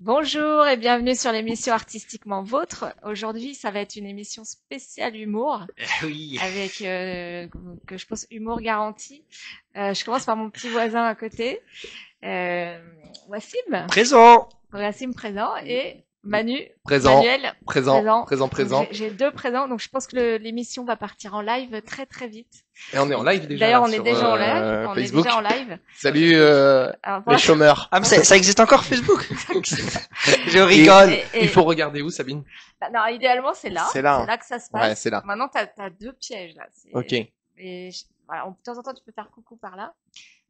Bonjour et bienvenue sur l'émission Artistiquement Vôtre. Aujourd'hui, ça va être une émission spéciale humour. Oui. Avec, que je pense, humour garanti. Je commence par mon petit voisin à côté. Wassim. Présent. Wassim présent et Manu. Présent. Manuel. Présent. Donc, j'ai deux présents, donc je pense que l'émission va partir en live très très vite. Et on est en live déjà. D'ailleurs, on est sur, déjà en live. On est Facebook. déjà en live. Salut Alors, les chômeurs. Ah, mais ça existe encore Facebook? Je rigole. Et- Il faut regarder où, Sabine? Bah, non, idéalement, c'est là. C'est là. C'est là que ça se passe. Ouais, c'est là. Maintenant, t'as deux pièges, là. Ok. Et voilà, de temps en temps, tu peux faire coucou par là.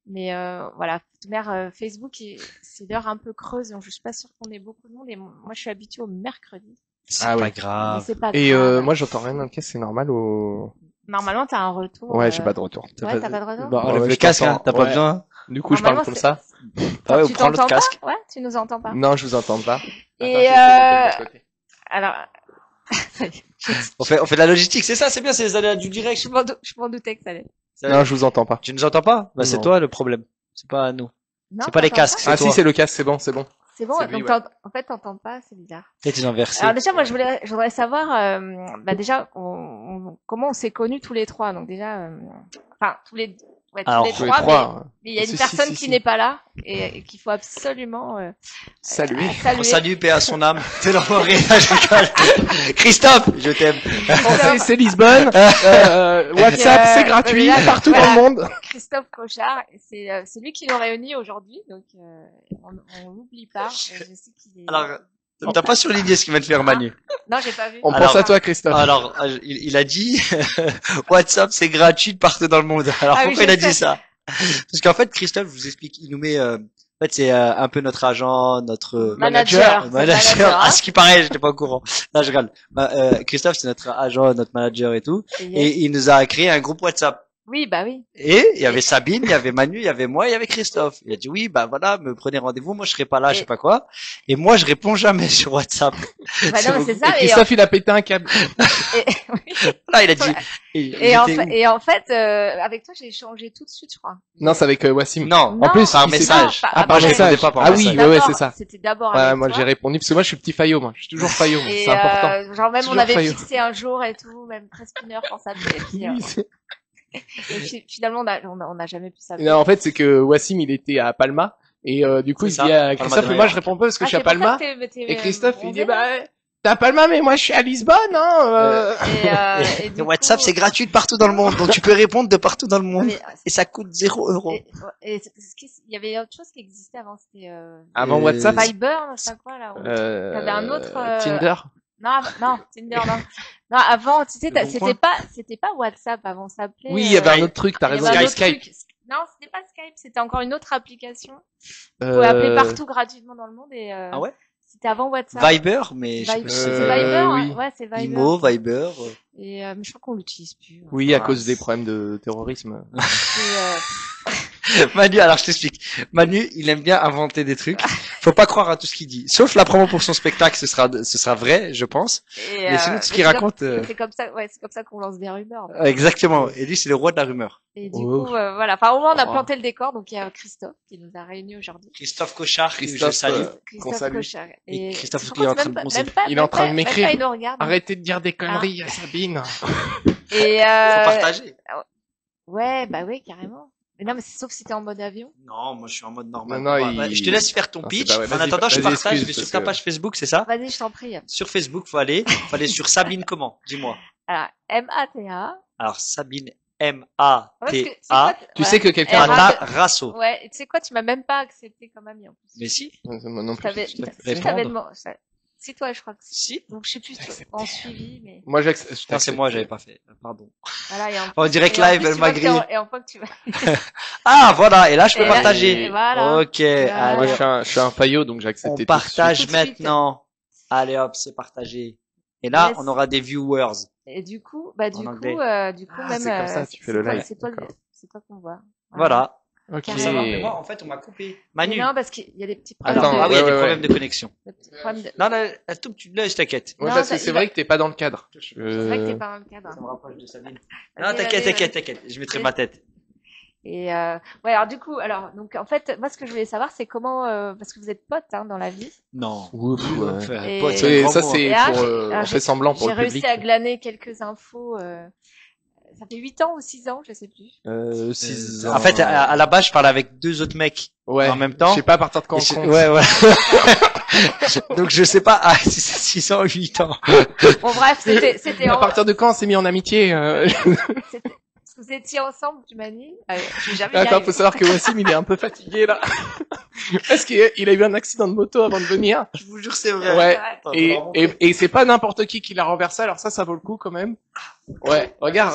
Mais voilà, de toute manière, Facebook, c'est l'heure un peu creuse, donc je suis pas sûre qu'on ait beaucoup de monde. Et moi, je suis habituée au mercredi. C'est Ah pas ouais. Mais grave. c'est pas Et grave. moi j'entends rien dans le casque, c'est normal ou... Normalement, t'as un retour. Ouais, j'ai pas de retour. Ouais, t'as pas de retour. Bah, Ouais, enlève ouais, le je casque, t'entends. hein. T'as pas Ouais. besoin. Du coup, je parle comme ça. Ah ouais, ou tu prends l'autre t'entends casque. pas? Ouais, tu nous entends pas. Non, je vous entends pas. Et Attends, je vais essayer de l'autre côté. alors, On fait de la logistique, c'est ça, c'est bien, c'est les aléas du direct. je m'en doutais que ça allait. Non, je vous entends pas. Tu nous entends pas? Bah, c'est Non. toi le problème. C'est pas nous. Non, C'est pas les t'entends casques, c'est Ah toi. si, c'est le casque, c'est bon. C'est bon. c'est lui, Donc, ouais. en fait, t'entends pas, c'est bizarre. T'es inversé. Alors déjà, moi, je voudrais savoir, bah déjà, comment on s'est connus tous les trois. Donc déjà, enfin tous les Alors, Tous les trois, trois. mais il y a une Si, personne si, qui si. n'est pas là et qu'il faut absolument Salut. On salue, paix à son âme. T'es l'enfoiré, là, je rigole. Christophe, je t'aime. Bon, c'est Lisbonne. WhatsApp, c'est gratuit là, partout voilà. dans le monde. Christophe Cochard. Et c'est lui qui nous réunit aujourd'hui, donc on l'oublie pas. Je sais qu'il est. Alors, t'as pas surligné ce qu'il vient de faire Manu. Non, j'ai pas vu. On Alors- pense à toi, Christophe. Alors, il a dit, WhatsApp, c'est gratuit partout dans le monde. Alors, Ah oui, pourquoi je il a dit sais. ça? Parce qu'en fait, Christophe, je vous explique, il nous met, en fait, c'est un peu notre agent, notre Manager. manager. À ce qui paraît, j'étais pas au courant. Non, je rigole. Christophe, c'est notre agent, notre manager et tout. Et il nous a créé un groupe WhatsApp. Oui, bah oui. Et il y avait Sabine, il y avait Manu, il y avait moi, il y avait Christophe. Il a dit oui, bah voilà, me prenez rendez-vous, moi je serai pas là, je sais pas quoi. Et moi je réponds jamais sur WhatsApp. Bah non, mais c'est ça. Et Christophe, il a pété un câble. Là, il a dit. Et en fait, avec toi, j'ai échangé tout de suite, je crois. Non, c'est avec Wassim. Non, Non, En plus, par il s'est- message. pas- Ah, par après. message. Pas par Ah oui, message. ouais, c'est ça. C'était d'abord Ouais, avec moi toi. j'ai répondu parce que moi je suis petit faillot, moi. Je suis toujours faillot, moi. Et C'est important. genre même on Toujours avait faillot. fixé un jour et tout, même presque une heure pour s'appeler. Et puis, Oui, c'est- finalement, on a jamais pu s'appeler. Non, en fait, c'est que Wassim, il était à Palma. Et du coup, C'est il ça, dit à Palma Christophe, de moi Mallorca. je réponds pas parce que je suis à c'est pour ça Palma. que t'es Et Christophe, il bronzé, dit, bah, t'es à Palma, mais moi je suis à Lisbonne, hein. Et du WhatsApp, coup, c'est gratuit de partout dans le monde, donc tu peux répondre de partout dans le monde. mais, Et ça coûte 0 €. il y avait autre chose qui existait avant, c'était Avant WhatsApp, Viber, je sais pas quoi là. T'avais un autre, Tinder. Non, Tinder, non. Non, avant, tu sais, Le Bon c'était pas WhatsApp avant, ça s'appelait. Oui, il y avait un autre truc, t'as il y raison. avait un Il y autre avait Skype. truc. Non, c'était pas Skype, c'était encore une autre application. Vous pouvez appeler partout gratuitement dans le monde et Ah ouais? c'était avant WhatsApp. Viber, mais je sais Viber, pas c'est si c'est Viber, hein. oui. Ouais, c'est Viber. Imo, Viber. Et mais je crois qu'on l'utilise plus. Oui, à cause des problèmes de terrorisme. Manu, alors je t'explique. Manu, il aime bien inventer des trucs. Faut pas croire à tout ce qu'il dit. Sauf la promo pour son spectacle, ce sera vrai, je pense. Mais sinon, tout ce qu'il raconte, C'est comme ça, ouais, c'est comme ça qu'on lance des rumeurs. exactement. Et lui, c'est le roi de la rumeur. Et du Oh. coup, voilà. Enfin, au moins, on a Oh. planté le décor. Donc, il y a Christophe qui nous a réunis aujourd'hui. Christophe Cochard, que je Christophe, salue. qu'on Christophe salue. Cochard. Et Christophe je qui est en crois train que de bronzer. Il est en train de même pas, m'écrire. il nous regarde. Arrêtez de dire des conneries à Sabine. Et Faut partager. ouais, bah oui, carrément. Mais non, mais c'est sauf si t'es en mode avion. Non, moi je suis en mode normal. Non, non, Ouais, il- je te laisse faire ton Non, pitch. c'est pas- ouais, En vas-y, attendant, je vas-y, partage. Je vais excuse, sur parce ta que- page Facebook, c'est ça? Vas-y, je t'en prie. Sur Facebook, faut aller sur Sabine comment? Dis-moi. Alors, M-A-T-A. Alors, Sabine Parce que, M-A-T-A. Tu sais que quelqu'un R- a... Rasso. Ouais, et tu sais quoi, tu m'as même pas accepté comme ami en plus. Mais si. Moi non Je plus, t'avais, je t'ai- je t'avais demandé. Si toi, je crois que si. Si. Donc, je sais plus en suivi, mais Moi, j'accepte. Putain, c'est moi, j'avais pas fait. Pardon. voilà. Et En direct et en live, plus, elle tu m'a vois que t'es grillé. et en fois que tu vas. Ah, voilà. Et là, je peux Et là, partager. et voilà. Ok. Voilà. Moi, Allez, je suis un faillot, donc j'ai on accepté. partage tout de suite. maintenant. Allez hop, c'est partagé. Et là, Yes. on aura des viewers. Et du coup, En anglais. Ah, même. c'est comme ça, tu fais le toi- live. C'est toi qu'on voit. Voilà. Ok. Carrément. Ça va, Mais moi, en fait, on m'a coupé. Mais Manu. non, parce qu'il y a des petits problèmes. Attends, de- Ah oui, il y a ouais, des ouais, problèmes ouais. de connexion. des petits problèmes de- Non, là, tout, là, je t'inquiète. Ouais, Non, parce que ça- c'est il vrai va- que t'es pas dans le cadre. C'est vrai que t'es pas dans le cadre. Ça me rapproche de Sabine. Vas-y, Non, t'inquiète, vas-y, t'inquiète, t'inquiète. Je mettrai Vas-y. ma tête. Et ouais, alors du coup, donc en fait, moi ce que je voulais savoir, c'est comment, parce que vous êtes potes dans la vie. Non. Ouf, ouais. Enfin, Et- pote, Et un grand Ça, mot, c'est hein. pour, Alors, on fait semblant pour J'ai le réussi public. à glaner quelques infos. Ça fait 8 ans ou 6 ans, je sais plus. 6 En fait, à la base, je parlais avec 2 autres mecs ouais. en même temps. Je sais pas à partir de quand Et on c'est- compte. ouais, ouais. Donc je sais pas si c'est 6 ans ou 8 ans. Bon bref, c'était À partir de quand on s'est mis en amitié parce que vous étiez ensemble, tu m'as dit. Je vais jamais y Attends, arriver. faut savoir que Wassim, il est un peu fatigué, là. Parce qu'il a eu un accident de moto avant de venir. Je vous jure, c'est Ouais. Attends, Et c'est pas n'importe qui l'a renversé, alors ça vaut le coup quand même. Ouais, regarde.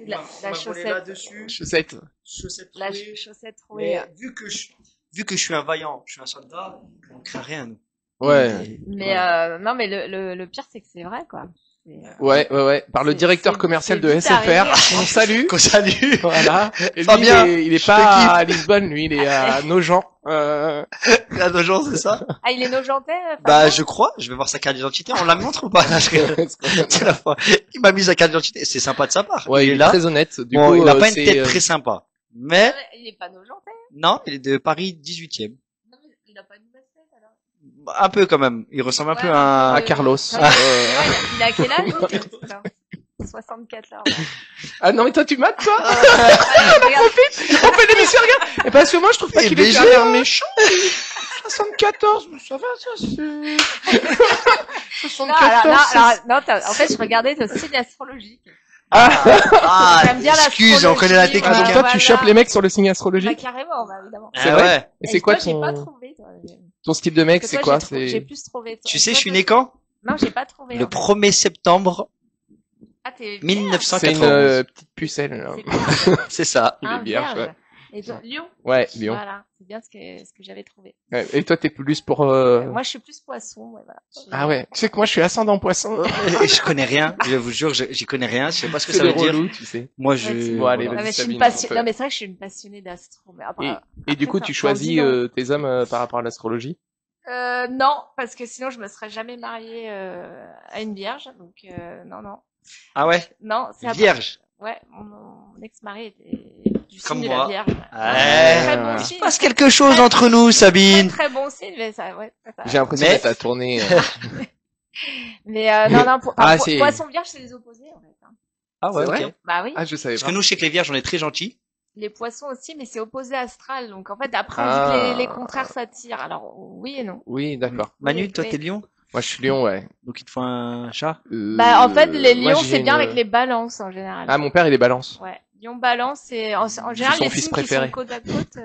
La chaussette. Chaussette. La chaussette trouée. Vu que je suis un vaillant, je suis un soldat, on craint rien, nous. Ouais. Mais non, mais le pire c'est que c'est vrai quoi. Ouais. Par le C'est- directeur c'est- commercial c'est de vite SFR. arrivé. On salue. Qu'on salue. Voilà. Et lui, Fabien, il est je pas te kiffe. à Lisbonne, lui, il est à Nogent. À nos gens, c'est ça? Ah, il est nojentais. Bah, je crois. Je vais voir sa carte d'identité. On la montre ou pas? Non, je rigole. C'est la fois. Il m'a mis sa carte d'identité. C'est sympa de sa part. Ouais, il est là. très honnête. Du Bon, coup, il a pas une c'est, tête très sympa. Mais, Il est pas nojentais. non, il est de Paris 18e. Non, mais il a pas une bonne tête alors. Un peu quand même. Il ressemble un Ouais, peu à à Carlos. Ouais, il a quel âge lui putain 64 là. Ah non, mais toi, tu mates, toi? Regarde, On fait l'émission, regarde. Et parce que moi, je trouve pas Et qu'il est BG, un l'air méchant. 74, mais ça va, ça, c'est... non, alors, 74, non, en fait, je regardais le signe astrologique. Ah, J'aime bien excuse, on connaît la l'astrologie, technique. Ah, donc hein. toi, voilà. tu chopes les mecs sur le signe Bah, astrologique? carrément, bah, évidemment. C'est Ah vrai? ouais. Et c'est quoi toi, j'ai pas ton, trouvé, toi. ton style de mec, Parce c'est que quoi? toi, j'ai C'est... plus trouvé. Tu sais, je suis né quand? Non, j'ai pas trouvé. Le en fait. 1er septembre Ah, t'es 1991. C'est une petite pucelle, là. C'est ça. Il est un vierge, vierge. ouais. Et toi, Lion. Ouais, Lyon. Voilà, c'est bien ce que j'avais trouvé. Ouais. Et toi, t'es plus pour... Moi, je suis plus poisson, ouais, voilà. Ah ouais. Tu sais que moi, je suis ascendant poisson. Je connais rien. Je vous jure, j'y connais rien. Je sais pas ce que C'est ça des veut dire. relous, tu sais. Moi, Ouais, je... Bon, allez, Non, vas-y, mais je suis Sabine, une passionnée. on peut- Non, mais c'est vrai que je suis une passionnée d'astro. Mais après, Et du coup, après, tu ça, choisis dis donc. tes hommes par rapport à l'astrologie? Non, parce que sinon, je me serais jamais mariée à une vierge. Donc, non. Ah ouais? Non, c'est Vierge. Ouais, mon ex-mari était du Comme signe de moi. la Vierge. Ouais. Très bon Il se signe. passe quelque chose entre nous, Très, Sabine. très bon signe, mais ça, ouais. Ça. J'ai l'impression Mais- d'être à tourner. Mais non, Ah, c'est- poisson vierge, c'est les opposés, en fait. Hein. Ah C'est vrai? ok. Bah oui. Ah, je savais Parce pas. que nous, je sais que les vierges, on est très gentils. Les poissons aussi, mais c'est opposé astral. Donc, en fait, après, on Ah. dit que les contraires s'attirent. Alors, oui et non. Oui, d'accord. Manu, Oui, toi, oui. t'es lion. Moi, je suis lion, ouais. Donc, il te faut un chat. Bah, en fait, les moi, lions, j'ai c'est bien une- avec les balances, en général. Ah, mon père, il est balance. Ouais. Lion balance, c'est, en général, son les fils signes préféré. qui sont côte à côte,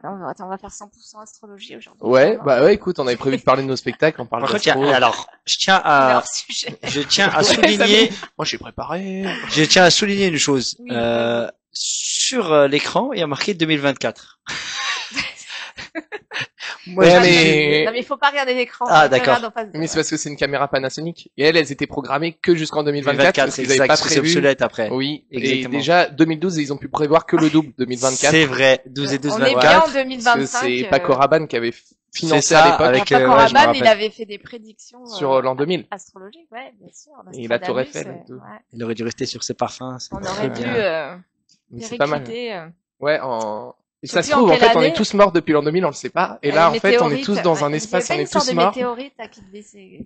alors, attends, on va faire 100% astrologie aujourd'hui. Ouais, Vraiment. bah ouais, écoute, on avait prévu de parler de nos spectacles, on parle Par contre, d'astro. alors, je tiens C'est à, leur sujet. je tiens à Ouais, souligner, Moi, j'ai préparé. je tiens à souligner une chose. Oui. Sur l'écran, il y a marqué 2024. Moi, Ouais, je- mais- Non, mais il faut pas regarder l'écran. Ah, faut d'accord. regarder en face de- Mais c'est parce que c'est une caméra Panasonic. Et elles étaient programmées que jusqu'en 2024, 2024, parce c'est qu'ils avaient exact, pas parce que c'est prévu. obsolète après. Oui. Exactement. Et déjà, 2012, ils ont pu prévoir que le double 2024. C'est vrai, 12 et 12, On est bien 24. en Parce que 2025. c'est Paco Rabanne qui avait financé C'est ça, à l'époque avec, Paco ouais, je me Rabanne, rappelle. il avait fait des prédictions sur l'an 2000. astrologiques, ouais, bien sûr. Et la Tour Nostradamus, Eiffel et tout. ouais. Il aurait dû rester sur ses parfums. c'est On très aurait dû bien. Mais c'est pas mal. péricliter. Ouais, en... Et Je ça sais se plus trouve, en en fait, quelle on est année. tous morts depuis l'an 2000, on le sait pas. Et là, en fait, on est tous dans un espace, on est tous de morts. météorite, là, qui devait c'est-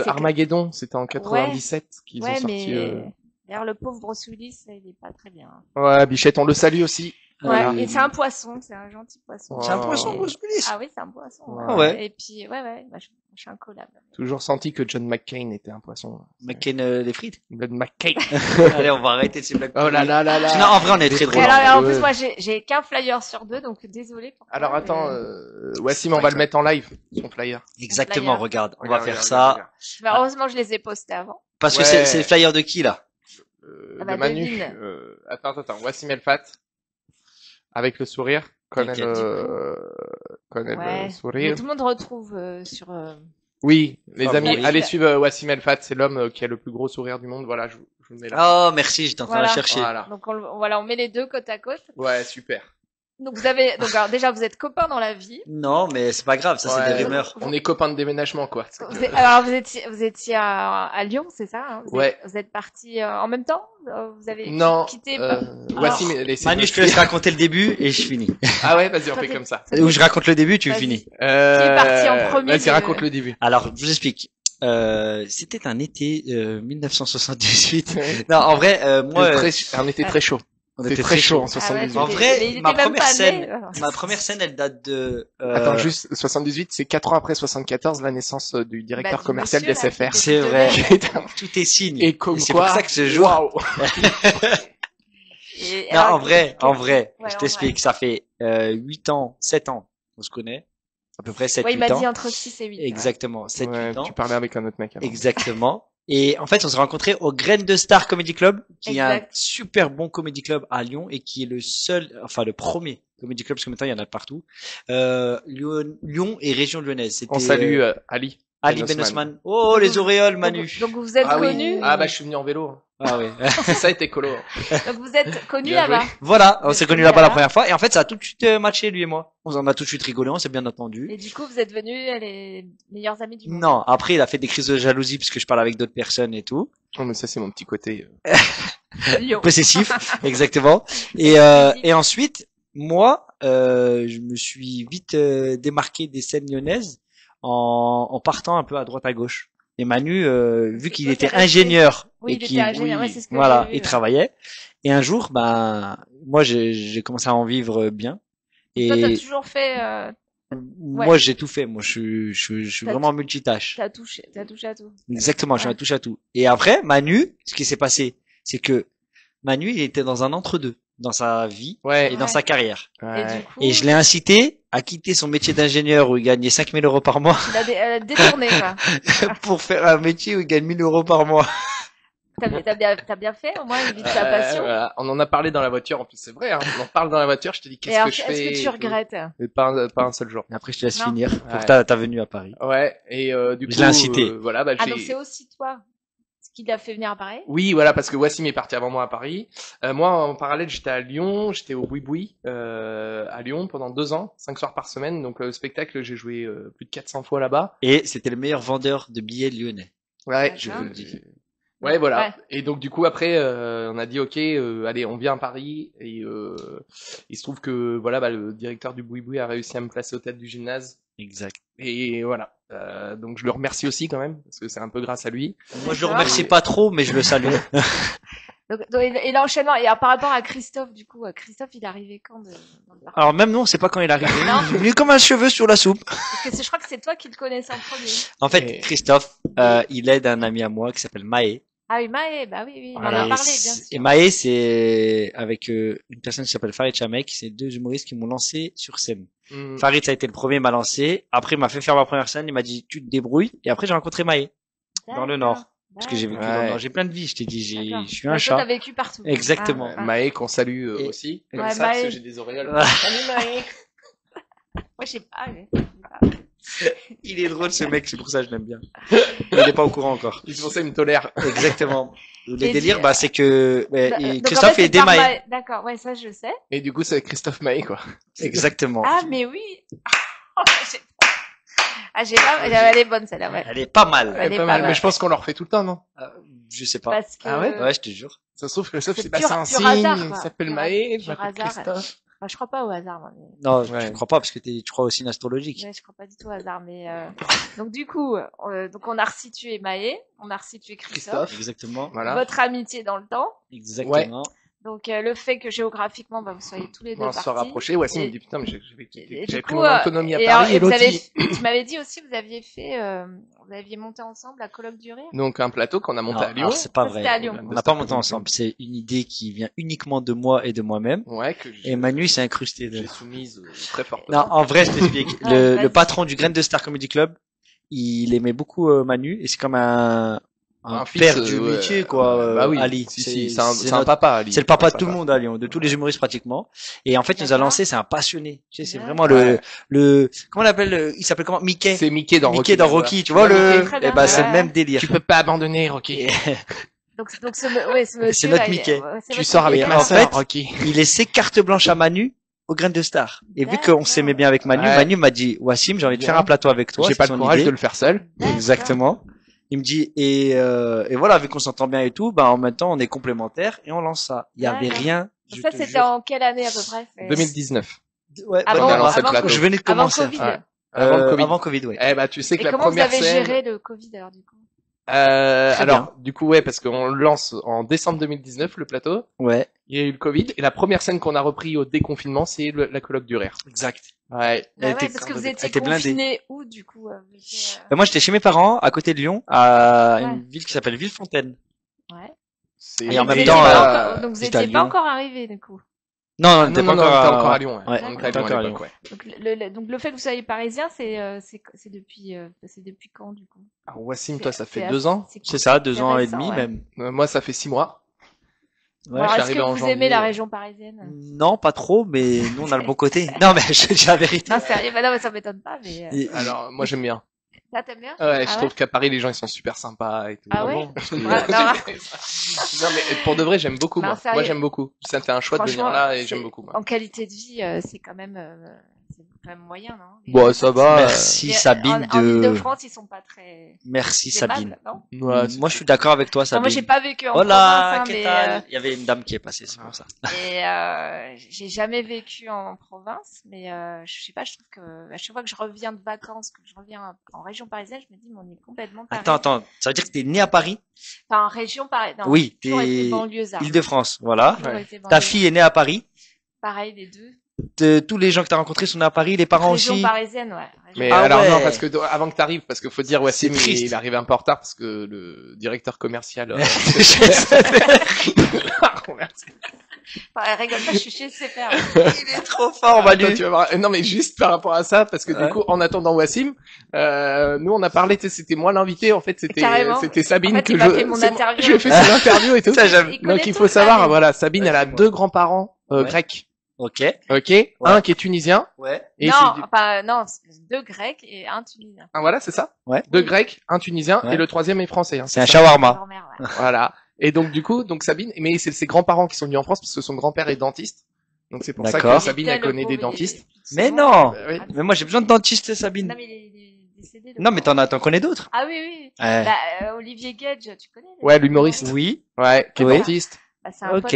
Armageddon, c'était en 97 qu'ils ont Ouais, sorti. mais d'ailleurs, le pauvre Bruce Willis, il est pas très bien. Ouais, Bichette, on le salue aussi. Ouais, Euh, et c'est un poisson, c'est un gentil poisson. C'est un poisson, Bruce Willis. Ah oui, c'est un poisson. Ah ouais. Et puis, ouais, bah, je suis un collab. Toujours senti que John McCain était un poisson. McCain, les frites. John McCain. Allez, on va arrêter ces blagues. Oh là là là là. Non, en vrai, on est très Et drôle. alors, en ouais. plus, moi, j'ai qu'un flyer sur 2, donc désolé pour toi, Alors attends, mais- Wassim, on va le mettre en live, son flyer. Exactement, flyer. regarde. On va Regarde, faire regarde, ça. regarde, Mais heureusement, je les ai postés avant. Parce que Ouais. c'est le flyer de qui, là? Ah bah, de Manu. devine. Attends. Wassim Elfat. Avec le sourire. Connaît Nickel. connaît Ouais. le Mais sourire. tout le monde retrouve sur. Oui, les Ah, amis, bon. allez suivre Wassim Elfat, c'est l'homme qui a le plus gros sourire du monde. Voilà, je vous le mets là. Oh, merci, j'étais en train de Voilà. la chercher. Voilà. Donc, on met les deux côte à côte. Ouais, super. Donc vous avez, donc alors déjà vous êtes copains dans la vie. Non, mais c'est pas grave, ça c'est Ouais. des rumeurs. On est copains de déménagement, quoi. C'est que- Alors vous étiez à Lyon, c'est ça hein Ouais. Vous êtes partis en même temps. Vous avez Non. quitté. Voici mes... laissez- Manu, je te laisse raconter le début et je finis. Ah ouais, vas-y, on Ça fait fait- comme ça. Ou je raconte le début, tu Vas-y. finis. Qui est parti en premier Vas-y, de- raconte le début. Alors, je vous explique. C'était un été 1978. Non, en vrai, moi, On était très chaud. on C'était était très chaud en Ah ouais, 78. En vrai, mais il était ma même première pas scène, né. ma première scène, elle date de. Attends, juste 78, c'est 4 ans après 74, la naissance du directeur du commercial monsieur, là, d'SFR. qui C'est était vrai. Putain. Tout est signe. Et comme c'est quoi, pour ça que ce jour. waouh. Et Non, alors, en vrai, Ouais, je en t'explique. Ça fait 8 ans, 7 ans, on se connaît. À peu près 7, Ouais, il 8 m'a ans. dit entre 6 et 8. Exactement, 7, Ouais, 8 ans. tu parlais avec un autre mec avant. Exactement. Et en fait, on s'est rencontrés au Graines de Star Comedy Club, qui est un Exact. super bon comedy club à Lyon et qui est le seul, enfin le premier comedy club, parce que maintenant il y en a partout. Lyon et région lyonnaise. C'était On salue Ali. Ali Ben Ben Osman. Osman. Oh, les auréoles, Manu. Donc vous êtes Ah oui. connus. Ah bah je suis venu en vélo. Ah ouais. C'est ça, était colo. Donc vous êtes connus Bien joué. là-bas. Voilà, on Vous s'est êtes connus connus là-bas la là-bas. première fois et en fait ça a tout de suite matché lui et moi. On en a tout de suite rigolé, on s'est bien entendu. Et du coup vous êtes devenus les meilleurs amis du monde. Non, après il a fait des crises de jalousie parce que je parle avec d'autres personnes et tout. Oh, mais ça, c'est mon petit côté. Lyon. Possessif, exactement. Et ensuite, moi, je me suis vite démarqué des scènes lyonnaises en partant un peu à droite à gauche. Et Manu, vu qu'il toi qui était as resté. ingénieur Oui, et il qu'il était ingénieur, ouais, c'est ce que voilà, j'ai vu, il travaillait. Et un jour, ben, moi, j'ai commencé à en vivre bien. Toi t'as Et toujours fait. moi, j'ai tout fait. Moi, je suis T'as vraiment multitâche. T'as touché à tout. Exactement, je suis Ouais. un touche à tout. Et après, Manu, ce qui s'est passé, c'est que Manu, il était dans un entre-deux dans sa vie Ouais. et dans Ouais. sa carrière. Et Ouais. du coup, Et je l'ai incité à quitter son métier d'ingénieur où il gagnait 5 000 euros par mois il a détourné quoi. pour faire un métier où il gagne 1 000 euros par mois. T'as bien fait au moins il vit de sa passion. Voilà. On en a parlé dans la voiture, en plus, c'est vrai, hein. On en parle dans la voiture, je te dis Et qu'est-ce alors, que je est-ce fais. que tu regrettes Mais pas un seul jour. Et après, je te laisse Non. finir Ouais. pour ta venue à Paris. Ouais, et du coup, Je l'ai incité. Voilà, bah, Ah j'ai... donc c'est aussi toi ce qui l'a fait venir à Paris. Oui, voilà, parce que Wassim est parti avant moi à Paris. Moi, en parallèle, j'étais à Lyon, j'étais au Boui-Boui, à Lyon pendant 2 ans, 5 soirs par semaine. Donc, le spectacle, j'ai joué plus de 400 fois là-bas. Et c'était le meilleur vendeur de billets lyonnais. Ouais, Je vous le dis. Ouais, voilà. Ouais. Et donc, du coup, après, on a dit, OK, allez, on vient à Paris. Et il se trouve que, voilà, bah, le directeur du Boui-Boui a réussi à me placer au tête du gymnase. Exact. Et voilà. Donc, je le remercie aussi quand même, parce que c'est un peu grâce à lui. Moi, je le D'accord. remercie pas trop, mais je le salue. Et l'enchaînement et alors, par rapport à Christophe du coup, Christophe il est arrivé quand dans le parcours Alors, même nous, on sait pas quand il est arrivé. Non. Il est venu comme un cheveu sur la soupe. Parce que je crois que c'est toi qui le connaissais en premier. En fait, Et- Christophe, il aide un ami à moi qui s'appelle Maë. Ah oui, Maë, bah oui, il m'en Voilà. a Et parlé, bien c- sûr. Et Maë, c'est avec une personne qui s'appelle Farid Chamek, c'est 2 humoristes qui m'ont lancé sur scène. Hmm. Farid, ça a été le premier, il m'a lancé. Après, il m'a fait faire ma première scène, il m'a dit, tu te débrouilles. Et après, j'ai rencontré Maë, dans le Nord. Parce que j'ai vécu dans le Ouais. Nord. J'ai plein de vies, je t'ai dit, D'accord. je suis Bah, un toi, t'as chat. vécu partout. Exactement. Ah, Maë qu'on salue Et- aussi. Comme Ouais, ça, parce Maë. que j'ai des auréoles. Ah. Salut Maë. Moi, je sais pas, mais... Il est drôle, ce mec, c'est pour ça que je l'aime bien. Il est pas au courant encore. C'est pour ça qu'il me tolère. Exactement. Le Et délire, tu- bah, c'est que, Donc, en Christophe fait, est c'est par démaillé. D'accord, ouais, ça, je sais. Et du coup, c'est Christophe Maé, quoi. Exactement. Ah, mais oui. J'ai pas, elle est bonne, celle-là, ouais. Elle est pas mal. Elle est pas pas mal. mal. Mais je pense qu'on leur fait tout le temps, non? Je sais pas. Parce que, Ah ouais Ouais, je te jure. Ça se trouve, Christophe, C'est c'est pas pur- ça un pur signe. hasard, quoi. Il s'appelle Pur Maé, je pur m'appelle hasard. Christophe. Enfin, je crois pas au hasard, moi, mais... Non, Ouais. je crois pas parce que tu crois aussi en astrologique. Ouais, je crois pas du tout au hasard, mais donc du coup, donc on a resitué Maë, on a resitué Christophe, Exactement. Voilà. votre amitié dans le temps, Exactement. donc le fait que géographiquement, bah, vous soyez tous les deux On se partis. rapprocher. Ouais, il Et- me dit, putain, mais Et j'avais du pris coup, mon autonomie à et Paris alors, et l'autre, tu m'avais dit aussi, vous aviez fait, vous aviez monté ensemble la colloque du rire. Donc, un plateau qu'on a monté Non, à Lyon. alors, c'est pas Ça, vrai. c'était à Lyon. On n'a pas monté ensemble. C'est une idée qui vient uniquement de moi et de moi-même. Ouais, que Et Manu s'est incrusté j'ai dedans. soumise très fort. Non, en vrai, je t'explique. Ouais, vas-y. Le patron du Grain de Star Comedy Club, il aimait beaucoup Manu et c'est comme un fils, père du ouais. métier, quoi. Bah oui. Ali. Si, c'est un notre- papa, Ali. C'est le papa de tout le monde à Lyon, de tous les humoristes pratiquement. Et en fait, il nous a D'accord. lancé, c'est un passionné. Tu sais, c'est Ouais. vraiment comment on l'appelle, il s'appelle comment? Mickey. C'est Mickey dans Rocky. Mickey dans voilà. Rocky, tu vois Ouais, le, Mickey. Très eh bien. ben, c'est le Ouais. même délire. Tu peux pas abandonner Rocky. Et Donc ce monsieur, notre là, il est- Mickey. ouais, c'est Tu votre sors avec Et ma en sœur, fait, Rocky. il laissait carte blanche à Manu aux graines de star. Et vu D'accord. qu'on s'aimait bien avec Manu, Ouais. Manu m'a dit, Wassim, j'ai envie de faire un plateau avec toi. J'ai c'est pas son le courage idée. de le faire seul. D'accord. Exactement. Il me dit, et voilà, vu qu'on s'entend bien et tout, bah, en même temps, on est complémentaires et on lance ça. Il y avait D'accord. rien. Je Ça, te c'était jure. en quelle année à peu près? 2019. Ouais, Avant- bah, avant- bah, je venais de Avant commencer. Covid. Ouais. Avant le Covid. Avant Covid, ouais. Eh bah, tu sais que Et la comment vous première avez scène. géré le Covid alors du coup? Alors, du coup, ouais, parce qu'on le lance en décembre 2019, le plateau. Ouais, Il y a eu le Covid. Et la première scène qu'on a repris au déconfinement, c'est la colloque du rire. exact. Ouais. Bah ouais, était- parce que vous elle étiez était blindée. confinés où du coup? Moi, j'étais chez mes parents, à côté de Lyon, à Ouais. une ville qui s'appelle Villefontaine. Ouais. C'est Et en Vous même étiez temps, pas encore- donc vous j'étais à étiez pas Lyon. encore arrivés du coup. Non, Ah, on n'était non, pas non, encore on était encore à Lyon. Ouais, On on était à était Lyon encore à à l'époque, ouais. Donc le fait que vous soyez parisien, c'est depuis quand du coup? Alors, Wassim, toi, ça fait C'est 2 ans. C'est ça, 2 C'est ans et récent, demi ouais. même. Moi, ça fait 6 mois. Ouais. Alors, je suis est-ce arrivé que en vous aimez janvier. la région parisienne? Non, pas trop, mais nous, on a le bon côté. Non, mais je dis la vérité. Non, sérieux, bah non, mais ça m'étonne pas, mais Et- Alors, moi, j'aime bien. là, t'aimes bien? Ouais, je Ah trouve qu'à Paris, les gens, ils sont super sympas et tout. Ah ouais? bon Ouais, non, Non, mais pour de vrai, j'aime beaucoup, Non, moi. sérieux. Moi, j'aime beaucoup. C'était un choix de venir Franchement, là et c'est- j'aime beaucoup, moi. En qualité de vie, c'est quand même moyen, non? Bon, ça va. Merci Mais Sabine en de... Île-de-France, ils sont pas très Merci Sabine. aimables, non? Ouais, Moi, je suis d'accord avec toi, Non, Sabine. moi, j'ai pas vécu en Oh là, province, hein, mais, Kétal. Il y avait une dame qui est passée, c'est pour ça. j'ai jamais vécu en province, mais je sais pas, je trouve que à chaque fois que je reviens de vacances, que je reviens en région parisienne, je me dis, mais on est complètement pareil. Attends, ça veut dire que t'es né à Paris? Enfin, en région parisienne. Oui, j'ai toujours été t'es banlieusard. Île-de-France, voilà. Toujours Ouais. été Ta banlieue. fille est née à Paris. Pareil, les deux. Tous les gens que t'as rencontrés sont nés à Paris, les parents Région aussi. parisienne, ouais. Région Mais Ah alors ouais. non, parce que avant que t'arrives, parce que faut dire Wassim, C'est triste. il est arrivé un peu en retard parce que le directeur commercial. Enfin, rigole pas, je suis chez CFR. Il est trop fort, Manu. Attends, tu vas voir. Non, mais juste par rapport à ça, parce que Ouais. du coup, en attendant Wassim, nous on a parlé, tu sais, c'était moi l'invité, en fait, Carrément. c'était Sabine En fait, que il m'a fait mon interview. je lui ai fait son interview et tout. Ça, j'aime. Il connaît Donc il tout, faut savoir, Sabine. voilà, Sabine, elle a Ouais. 2 grands-parents Ouais. grecs, Ok. ok, un qui est tunisien Ouais. et Non, c'est enfin, non, c'est 2 Grecs et un Tunisien. ah, voilà, c'est ça. Ouais. 2 grecs, un tunisien Ouais. et le 3e est français. Hein, C'est un ça. shawarma. Grand-mère, ouais. Voilà. Et donc du coup, donc Sabine, mais c'est ses grands-parents qui sont venus en France parce que son grand-père est dentiste. Donc c'est pour ça que D'accord. Sabine Tel, elle le connaît des pauvre, dentistes. Mais non. Oui. Mais moi, j'ai besoin de dentiste, Sabine. Non, mais il est décédé. le Non, mais pauvre. t'en connais d'autres. Ah oui, oui. Ouais. Bah, Olivier Gage, tu connais? Ouais, l'humoriste. Oui. Ouais, qui est Oui. dentiste. Bah, c'est un Ok. pote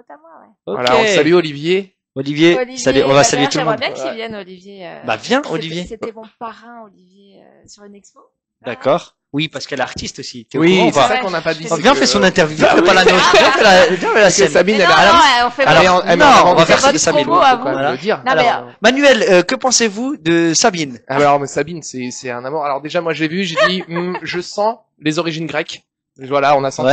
à moi, ouais. Ok. Voilà, on salue Olivier. Olivier, salut, on va bah, saluer d'ailleurs, tout le monde. J'aimerais bien qu'il Ouais. vienne, Olivier. Bah, viens, C'était- Olivier. C'était mon parrain, Olivier, sur une expo. D'accord. Oui, parce qu'elle est artiste aussi. T'es au Oui, courant ou c'est pas ça qu'on n'a pas dit. Oh, c'est viens, que- fais son interview. Bah Fais oui. pas la nôtre. Viens, fais la Parce que scène. Sabine, Mais elle non, a. non, on fait Alors, votre- mais non, avant on va de faire faire de votre Sabine. promo faut à quand vous. même Voilà. le dire. Non, mais, Alors, Manuel, que pensez-vous de Sabine? Alors, mais Sabine, c'est un amour. Alors déjà, moi, je l'ai vu, j'ai dit, je sens les origines grecques. Voilà, on a senti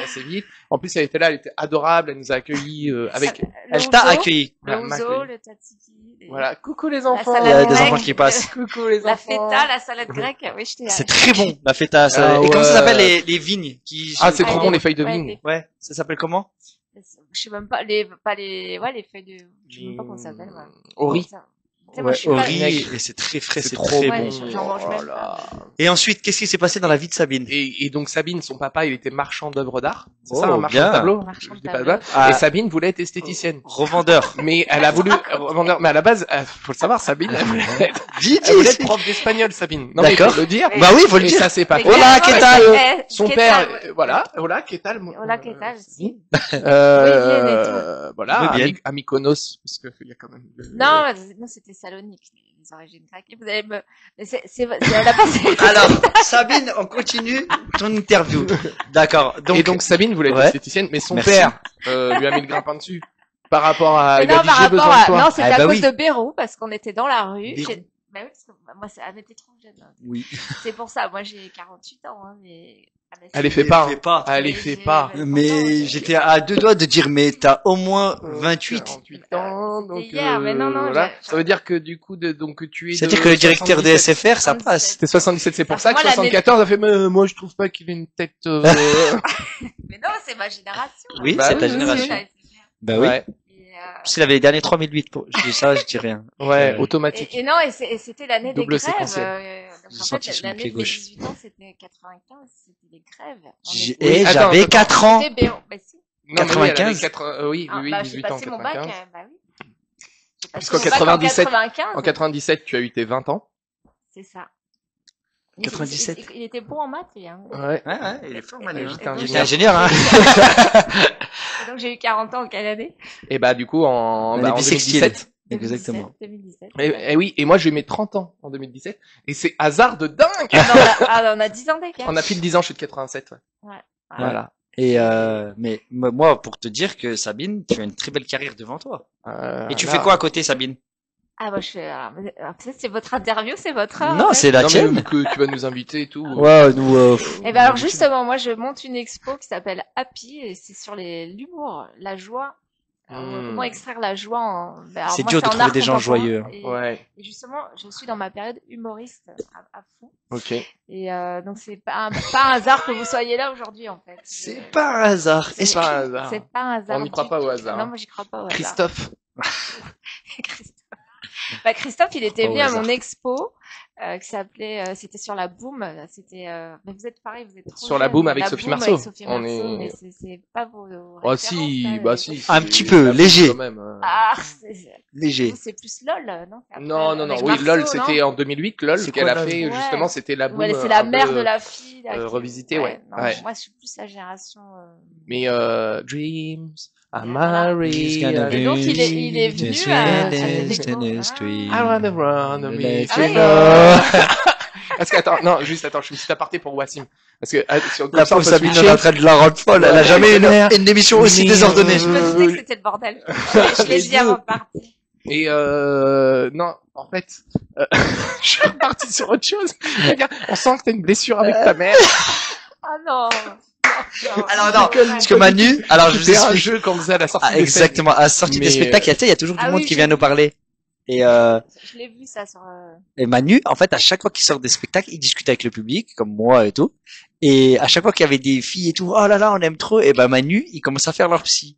assez vite. En plus, elle était là, elle était adorable, elle nous a accueillis avec. le Elle t'a ouzo, accueilli. Le Elle m'a ouzo, accueilli. le tzatziki. les- Voilà, coucou les La enfants. Il y a salade des grecque, enfants qui passent. Coucou les La enfants. feta, la salade grecque. Oui, j'étais. C'est très bon, la feta. Ça... Ah Et comment ça ouais. s'appelle les vignes qui... Ah, c'est Ah, trop les- bon les feuilles de ouais, vigne. les- Ouais, ça s'appelle comment? Je sais même pas les feuilles de, je sais même pas comment ça s'appelle. Ouais. Au riz. Ça- Tu sais, moi, Ouais, je suis au pas- riz, et c'est très frais, c'est trop très Ouais, bon. j'en mange même Oh là. Et ensuite, qu'est-ce qui s'est passé dans la vie de Sabine? Et donc Sabine, son papa, il était marchand d'œuvres d'art. C'est Oh, ça, un marchand bien. de tableau. Marchand de Je dis pas tableau. de blague. Ah. Et Sabine voulait être esthéticienne. Revendeur. Mais elle a voulu, mais à la base, faut le savoir, Sabine, elle voulait être, Vite, elle voulait être prof d'espagnol, Sabine. Non, mais il D'accord. faut le dire. Bah oui, faut le Et dire. ça, c'est pas Mais fait. Hola, carrément, ¿qué tal? Son ¿Qué père, tal? voilà, hola, qu'est tal? Hola, ¿qué tal? Sabine. Oui, bien Voilà, Oui, bien. à Mykonos, parce que il y a quand même. Non, c'était Salonique, les origines grecques. Vous allez me, mais elle a passé. Alors, Sabine, on continue ton interview. D'accord. Et donc Sabine voulait être Ouais. esthéticienne, mais son Merci. père lui a mis le grappin dessus. Par rapport à, Mais il a non, dit par j'ai besoin rapport de à, toi. non, c'était Ah, à bah cause oui. de Bérou, parce qu'on était dans la rue. Bérou. Bah oui, parce que moi, elle était trop jeune. Hein. Oui. C'est pour ça. Moi, j'ai 48 ans, hein, mais. Ah, bah, Elle les c'est- fait pas. Fais pas. Elle les Mais fait j'ai- pas. Mais j'étais à 2 doigts de dire, mais t'as au moins 28. 48 ans, C'était donc hier, mais non, non, voilà. j'ai- Ça veut dire que du coup, donc tu es. C'est-à-dire de que le directeur de 77. SFR, ça 77. passe. C'était 77, c'est pour Parce ça que que moi, l'année- 74 a fait, mais moi je trouve pas qu'il ait une tête. Mais non, c'est ma génération. Oui, Bah c'est oui, ta oui, génération. Et, Bah oui. Ouais, S'il avait les derniers 3008 pour, je dis ça, je dis rien. ouais, automatique. et non, et c'était l'année des Double grèves. séquentiel. Donc, J'ai en senti fait, sur mon l'année pied de mes gauche. 18 ans, c'était 95, c'était les grèves. On J'ai- était- Et Attends, j'avais attends. 4 ans. C'était Bérou. Bah si. Non, mais oui, elle avait 95. 80, oui, Ah, oui, bah, j'ai 18 ans, passé mon bac, 95. bah oui. Puisqu'en Je sais pas qu'en 97, 95, en 97, tu as eu tes 20 ans. c'est ça. 97. Il était bon en maths, lui, hein. Ouais. Ouais, il est fort, Manu. J'étais donc, J'étais ingénieur. ingénieur, hein. Et donc, j'ai eu 40 ans en quelle année? Et bah, du coup, en 2017. Exactement. 2017. Et oui, et moi, j'ai eu mes 30 ans en 2017. Et c'est hasard de dingue! On a 10 ans d'écart. On a pile 10 ans, je suis de 87, ouais. Ouais. Voilà. Et mais moi, pour te dire que Sabine, tu as une très belle carrière devant toi. Et tu là. fais quoi à côté, Sabine? Ah, moi, peut-être c'est votre interview, c'est votre heure. Non, en fait. c'est la Non, mais tienne. que tu vas nous inviter et tout. Ouais, nous. Eh ben alors justement, moi je monte une expo qui s'appelle Happy et c'est sur l'humour, la joie. Alors, comment extraire la joie alors, C'est moi, dur de en trouver art des gens contemporain joyeux. Ouais. et justement, je suis dans ma période humoriste à fond. Ok. Et donc c'est pas un hasard que vous soyez là aujourd'hui en fait. C'est pas un hasard. C'est C'est pas un hasard. C'est pas un hasard. On n'y croit du pas au tout. hasard. Non, moi j'y crois pas au hasard. Christophe. Christophe, il était Pas au venu à hasard. mon expo qui s'appelait, c'était sur la Boom. C'était, mais vous êtes pareil, vous êtes trop Sur la jeune. Boom avec Sophie Boom Marceau. avec Sophie On Marceau, est- mais c'est pas vos Oh références, si, ça, bah les- si. Un c'est- petit peu, la bouffe, léger. quand même. Ah, Léger. vous, c'est plus LOL, non? Après, Non, avec oui, Marceau, LOL, non c'était en 2008, LOL, C'est qu'elle quoi, a LOL? fait, Ouais. justement, c'était la boom. Ouais, c'est la un mère peu, de la fille. Là, qui- revisitée, ouais. Non, Ouais. moi, je suis plus la génération. Mais, Dreams, I'm Voilà. Marie. Et donc, il est venu à cette expo. I wanna run, me Ah oui. Parce que, attends, non, juste, attends, je fais une petite aparté pour Wassim. Parce que, sur La comme ça, on pauvre peut Sabine, on switcher. est en train de la rendre folle. Elle a jamais eu une émission aussi Mais, désordonnée. Je me disais que c'était le bordel. Je l'ai dit avant de partir. Et non, en fait, je suis reparti sur autre chose. C'est-à-dire, on sent que t'as une blessure avec ta mère. Ah non. Alors non, parce que Manu, alors je vous C'était un explique. jeu qu'on faisait à la sortie Ah, des exactement, à la sortie Mais, des spectacles, il y a toujours du ah monde oui, qui j'ai vient nous vu. parler. Et Je l'ai vu ça sur. Et Manu, en fait, à chaque fois qu'il sort des spectacles, il discute avec le public, comme moi et tout. Et à chaque fois qu'il y avait des filles et tout, oh là là, on aime trop. Et ben Manu, il commence à faire leur psy.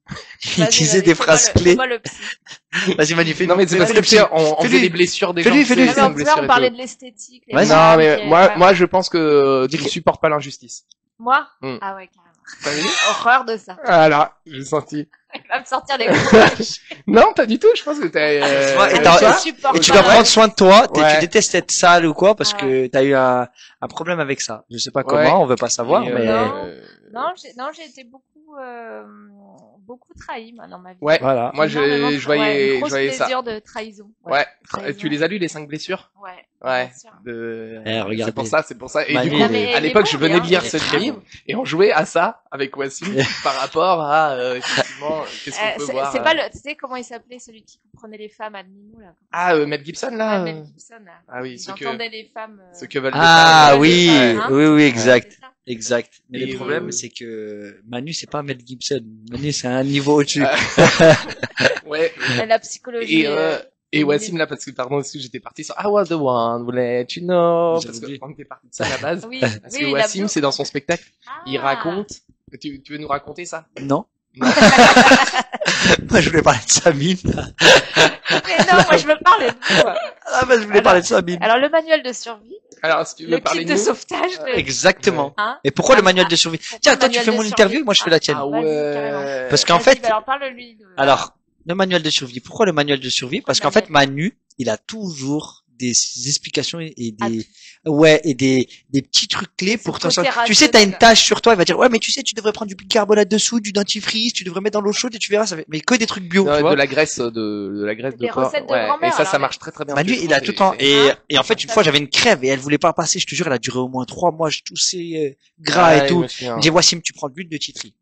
Il Vas-y, disait vas-y, des fais-moi phrases le- clés. fais-moi le psy. Vas-y Manu, fais. Non mais c'est parce que tu sais, on faisait Fais-lui. les blessures des gens. Fais-lui, tu sais, fais-lui. les Non, mais blessures on et parlait tout. de l'esthétique. les Vas-y. Non femmes, mais qui- moi je pense que tu supportes pas l'injustice. Moi Hmm. Ah ouais, carrément. T'as vu? Horreur de ça. Voilà, j'ai senti. Il va me sortir des coups. Non, pas du tout, je pense que t'as... Et Ah, t'as- je supporte Et tu pas. dois prendre soin de toi. Ouais. Tu détestes être sale ou quoi parce Ah que t'as eu un problème avec ça. Je sais pas comment, Ouais. on veut pas savoir, Et, mais Non, j'ai été beaucoup trahi, moi, dans ma vie. Ouais, voilà. moi Énormément je voyais, ouais, une je grosse voyais ça. plaisir de trahison. Ouais, Trahison. tu les as lus les 5 blessures? Ouais. Ouais. bien sûr. Regardez. C'est pour ça. Et Manu, du il coup, est- à il est l'époque, bon, je venais lui, lire hein. ce Il est livre et on jouait à ça avec Wassim par rapport à effectivement qu'est-ce qu'on peut voir. C'est pas le, tu sais comment il s'appelait celui qui comprenait les femmes à demi-mot là. Ah, Mel Gibson là. Mel Gibson là. Ah oui, Il ce entendait les femmes. que veulent les Ah femmes. oui, Ouais. Hein oui, exact. C'est ça. Exact. Mais Et le problème, c'est que Manu, c'est pas Mel Gibson. Manu, c'est un niveau au-dessus. Ouais. La psychologie. Et Wassim là, parce que pardon, aussi j'étais parti sur I was the one who let you know, J'avais parce oublié. qu'on était parti de ça à la base. Oui, Parce oui, que la Wassim, bio- c'est dans son spectacle, il Ah. raconte. Tu veux nous raconter ça? Non. Non. Moi, je voulais parler de Sabine. Mais non, moi je veux parler de vous. Ah, bah, je voulais parler de Sabine. Alors le manuel de survie, Alors, si tu veux le parler kit de de nous. sauvetage. Exactement. Hein Et pourquoi le Ah, manuel de survie? pourquoi Tiens, le toi, tu manuel fais de mon survie interview, moi, je fais la tienne. Ah Vas-y, ouais. carrément. Parce qu'en Vas-y, fait, bah alors parle-lui. alors, le manuel de survie. Pourquoi le manuel de survie? Parce qu'en fait, Manu, il a toujours des explications et des, ouais, et des petits trucs clés pour t'en côté sortir. Tu sais, t'as rationnel. une tâche sur toi, il va dire, ouais, mais tu sais, tu devrais prendre du bicarbonate de soude, du dentifrice, tu devrais mettre dans l'eau chaude et tu verras, ça fait, mais que des trucs bio, Non, tu de vois. la graisse de la graisse Des de porc. recettes de Ouais. grand-mère, Et ça alors, marche très très bien. Manu, Je il a trouve, tout le temps, c'est- et en fait, une fois, j'avais une crève et elle voulait pas passer, je te jure, elle a duré au moins 3 mois, je toussais, gras Ouais, et je tout. me souviens. Il me dit, Wassim, tu prends de l'huile de titri.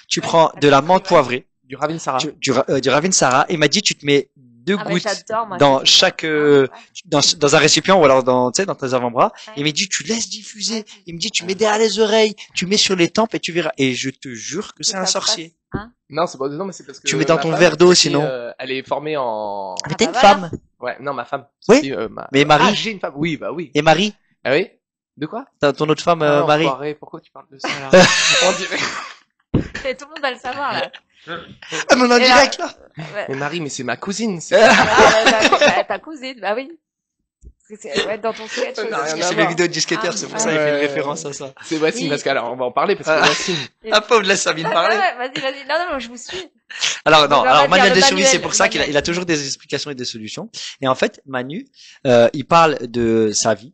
Tu prends de la menthe poivrée, Du Ravinsara. du Ravinsara, et il m'a dit, tu te mets 2 Ah, mais gouttes j'adore, moi, dans c'est chaque, génial. dans un récipient ou alors dans, tu sais, dans tes avant-bras. Ouais. Il me dit, tu laisses diffuser. Ouais. Il me dit, tu mets derrière les oreilles, tu mets sur les tempes et tu verras. Et je te jure que c'est Ça un passe. sorcier. Non, c'est pas non, mais c'est parce que Tu mets dans ma ton femme, verre d'eau, c'est, sinon. elle est formée en. Mais Ah, t'as bah une voilà. femme. Ouais, non, ma femme. Oui. Si, Mais Marie. Ah, j'ai une femme. Oui, bah oui. Et Marie. Ah oui. De quoi? T'as ton autre femme, Ah, Marie. enfoiré, pourquoi tu parles de ça là? On dirait. Tout le monde va le savoir là. Ah, mais on est en Et là- direct, là. Ouais. Mais Marie, mais c'est ma cousine. Ta cousine, bah oui. Parce que ouais, dans ton sketch. Ça n'a aussi. rien C'est à mes voir. vidéos de disquetteurs, Ah, c'est pour ouais. ça, il fait une Ouais. référence à ça. C'est Wassim, Oui. parce que alors, on va en parler parce que Ah. Wassim. Ah, pauvre, laisse Sabine parler. Ouais, vas-y. Non, je vous suis. Alors non, On va alors dire manuel le de survie, manuel, c'est pour ça le qu'il a, manuel. il a toujours des explications et des solutions. Et en fait, Manu, il parle de sa vie.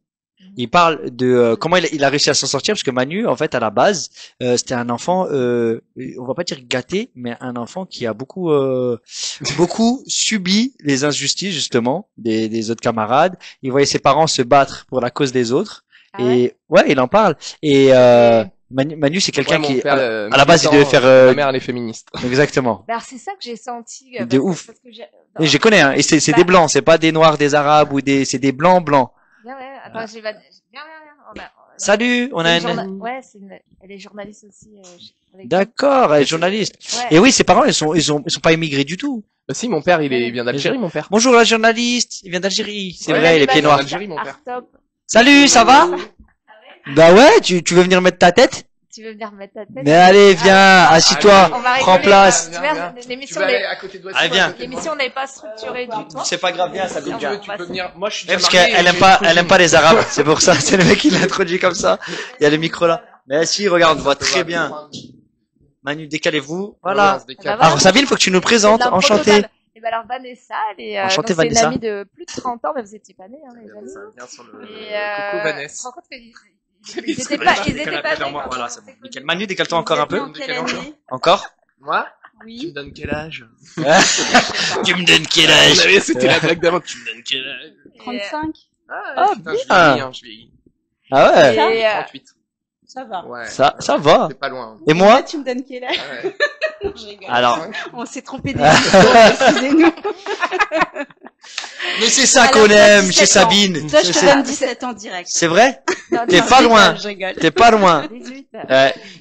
Il parle de comment il a réussi à s'en sortir, parce que Manu, en fait, à la base, c'était un enfant, on va pas dire gâté, mais un enfant qui a beaucoup subi les injustices justement des autres camarades. Il voyait ses parents se battre pour la cause des autres. Ah ouais? Et ouais, il en parle. Et Et- Manu, c'est quelqu'un Ouais, qui, mon père, à la base, il devait militant, faire ma mère, elle est féministe. exactement. Ben, alors, c'est ça que j'ai senti. De ouf. Parce que Et je connais, hein. Et c'est Bah- des blancs, c'est pas des noirs, des arabes ou c'est des blancs blancs. Viens, ouais, attends, viens. Salut, on a une. Ouais, elle est journaliste aussi. Avec D'accord, elle est journaliste. Ouais. Et oui, ses parents, ils sont pas immigrés du tout. Si, mon père, il vient d'Algérie, mon père. Bonjour la journaliste, il vient d'Algérie. C'est Ouais, vrai, il est pieds il est noirs. d'Algérie, mon père. Artop. Salut, ça va? Bah ouais, tu veux venir mettre ta tête? Tu veux venir mettre ta tête? Mais allez, viens, assis-toi, On va prends rigoler, place. Tu Viens, vois, viens. Tu l'émission vas aller n'est- à côté de toi. Allez, viens. l'émission n'est pas structurée du tout. C'est pas grave, viens, ça Si vient tu veux, bien. tu peux venir. Moi, je suis Ouais, déjà parce marié, qu'elle aime j'ai pas, une elle aime cousine. pas les arabes, c'est pour ça. C'est le mec qui l'a introduit comme ça. Il y a le micro là. Mais si, regarde, on voit très bien. Manu, décalez-vous. Voilà. on se décale. Voilà. Alors Sabine, faut que tu nous présentes. Enchanté. Et ben alors Vanessa, elle est Enchantée, donc c'est une Vanessa. amie de plus de 30 ans, mais vous étiez pas nés, hein, les amis. Ça vient sur le. Et Coucou, tu te Vanessa. rends compte qu'ils étaient pas, ils étaient pas nés. Voilà, c'est bon. Nickel. Manu, décale-toi encore un peu. De quelle année Encore. Moi? Tu Oui. me donnes quel âge? Tu me donnes quel Vous âge? savez, c'était la blague d'avant. Tu me donnes quel âge? 35. Ah, putain, je bien. vieillis, hein, je vieillis. Ah ouais. Et, 38. Ça va. Ouais. Ça va. C'est pas loin. Et moi? Tu me donnes quel âge? Ouais. Non, je rigole. Alors. On s'est trompé d'émission, excusez-nous. Mais c'est ça Alors, qu'on t'as aime 17 chez ans. Sabine. Toi, je te C'est- donne 17 ans direct. C'est vrai? non, T'es non, pas Je rigole, loin. Je rigole. T'es pas loin. 18.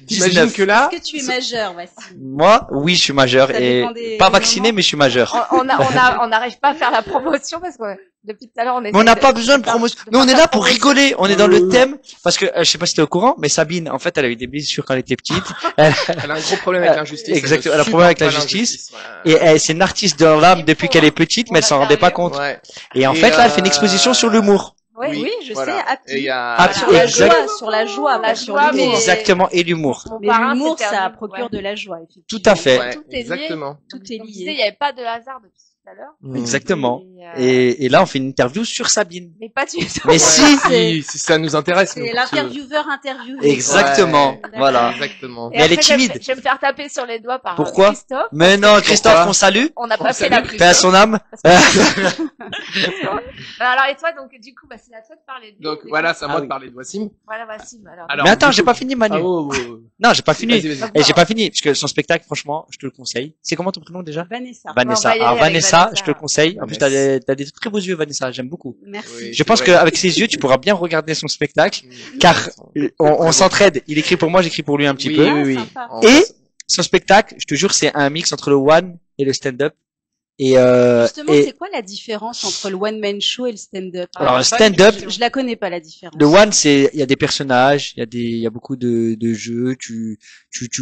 T'imagines 19. que là, Est-ce que tu es majeur, voici? Moi, oui, je suis majeur Ça et dépend des pas vacciné, moments. mais je suis majeur. On n'arrive pas à faire la promotion parce que depuis tout à l'heure on est. Mais on n'a pas besoin de promotion. Nous, on est là pour rigoler. On est dans le thème. Parce que, je sais pas si t'es au courant, mais Sabine, en fait, elle a eu des blessures quand elle était petite. elle a un gros problème avec l'injustice. Exactement, elle a un problème avec la justice. Et c'est une artiste dans l'âme depuis qu'elle est petite, mais elle s'en rendait pas compte. Ouais. Et en Et, fait, là, elle fait une exposition sur l'humour. Oui, je sais, Happy. Et il y a... Happy, Sur la exact. joie, sur la joie, La pas sur joie, l'humour. mais- Exactement, et l'humour. Mon Mais parrain, l'humour, c'était ça un- procure ouais. de la joie, effectivement. Tout à fait. Ouais, Tout est lié. exactement. Tout est Comme je disais, il lié. n'y avait pas de hasard depuis tout à l'heure. Exactement. Et, Et là, on fait une interview sur Sabine. mais pas du tout. Mais si, si ça nous intéresse. nous, C'est parce que- l'intervieweur interviewé. Exactement. Ouais. Voilà. Exactement. Et Mais elle est après, je vais me- timide. Je vais me faire taper sur les doigts par Pourquoi Christophe. Mais non, Christophe, Pourquoi on salue. On n'a On pas fait salue la Paix à son âme. Alors, et toi, donc, du coup, bah, c'est à toi de parler. Donc voilà, c'est à moi Ah de oui. parler de Wassim. Voilà, Wassim. Alors, Alors, Mais attends, du j'ai coup- pas fini, Manu. Ah, oh, oh. Non, j'ai pas fini. Vas-y, vas-y. Et j'ai pas fini, parce que son spectacle, franchement, je te le conseille. C'est comment ton prénom déjà? Vanessa. Vanessa. on va y aller Alors avec Vanessa, Vanessa. je te le conseille. En plus, Vanessa. t'as des très beaux yeux, Vanessa. J'aime beaucoup. Merci. Oui, Je c'est pense vrai. qu'avec ses yeux, tu pourras bien regarder son spectacle, car on s'entraide. Il écrit pour moi, j'écris pour lui un petit Oui, peu. oui, oui. Sympa. En Et fait, son spectacle, je te jure, c'est un mix entre le one et le stand-up. Et Justement, et c'est quoi la différence entre le one-man show et le stand-up? alors le ça, stand-up, Je la connais pas, la différence. le one, c'est il y a des personnages, il y a beaucoup de jeux, tu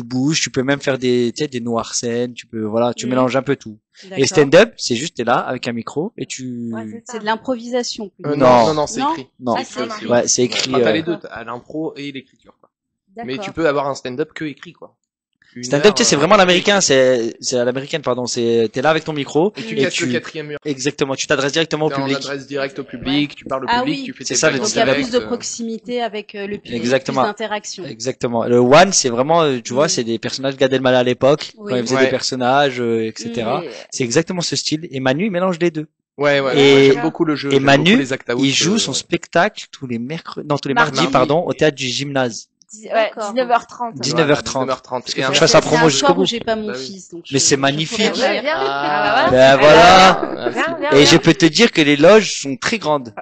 bouges, tu peux même faire des tu sais des noirs scènes, tu peux voilà, tu Mm. mélanges un peu tout. Et D'accord. stand-up, c'est juste t'es là avec un micro et tu Ouais, c'est ça. C'est de l'improvisation. plutôt. Non. non, c'est Non. écrit. non, Ah, c'est écrit. ouais, c'est écrit. Enfin, t'as les deux, t'as l'impro et l'écriture, quoi. Mais D'accord. tu peux avoir un stand-up que écrit, quoi. Une Stand-up, heure, tu sais, c'est vraiment l'américain, c'est à l'américaine, pardon. T'es là avec ton micro Et tu et casses le quatrième mur. exactement, tu t'adresses directement au T'es en public. adresse directe au public, tu parles au Ah public, oui. tu fais C'est tes ça, le blagues en Donc il y a direct, plus de proximité avec le public, Exactement. plus d'interaction. Exactement. Le one, c'est vraiment, tu vois, Mm. c'est des personnages Gad Elmaleh à l'époque, Oui. quand il faisait Ouais. des personnages, etc. Et- C'est exactement ce style. Et Manu, il mélange les deux. Ouais, ouais. Et- moi, j'aime beaucoup le jeu. et j'aime Manu, beaucoup les acts out, Il joue son spectacle tous les mercredis, non, tous les Mardi. mardis, pardon, au théâtre du gymnase. Ouais, D'accord. 19h30. 19h30. 19h30. Parce que Et faut un que je fasse la C'est promo un jusqu'au soir bout. où j'ai pas mon Bah oui. fils, donc Mais je- c'est je magnifique. pourrais Ouais, dire. viens. Ah, Ah, Ben voilà. Viens, viens, Et viens. je peux te dire que les loges sont très grandes.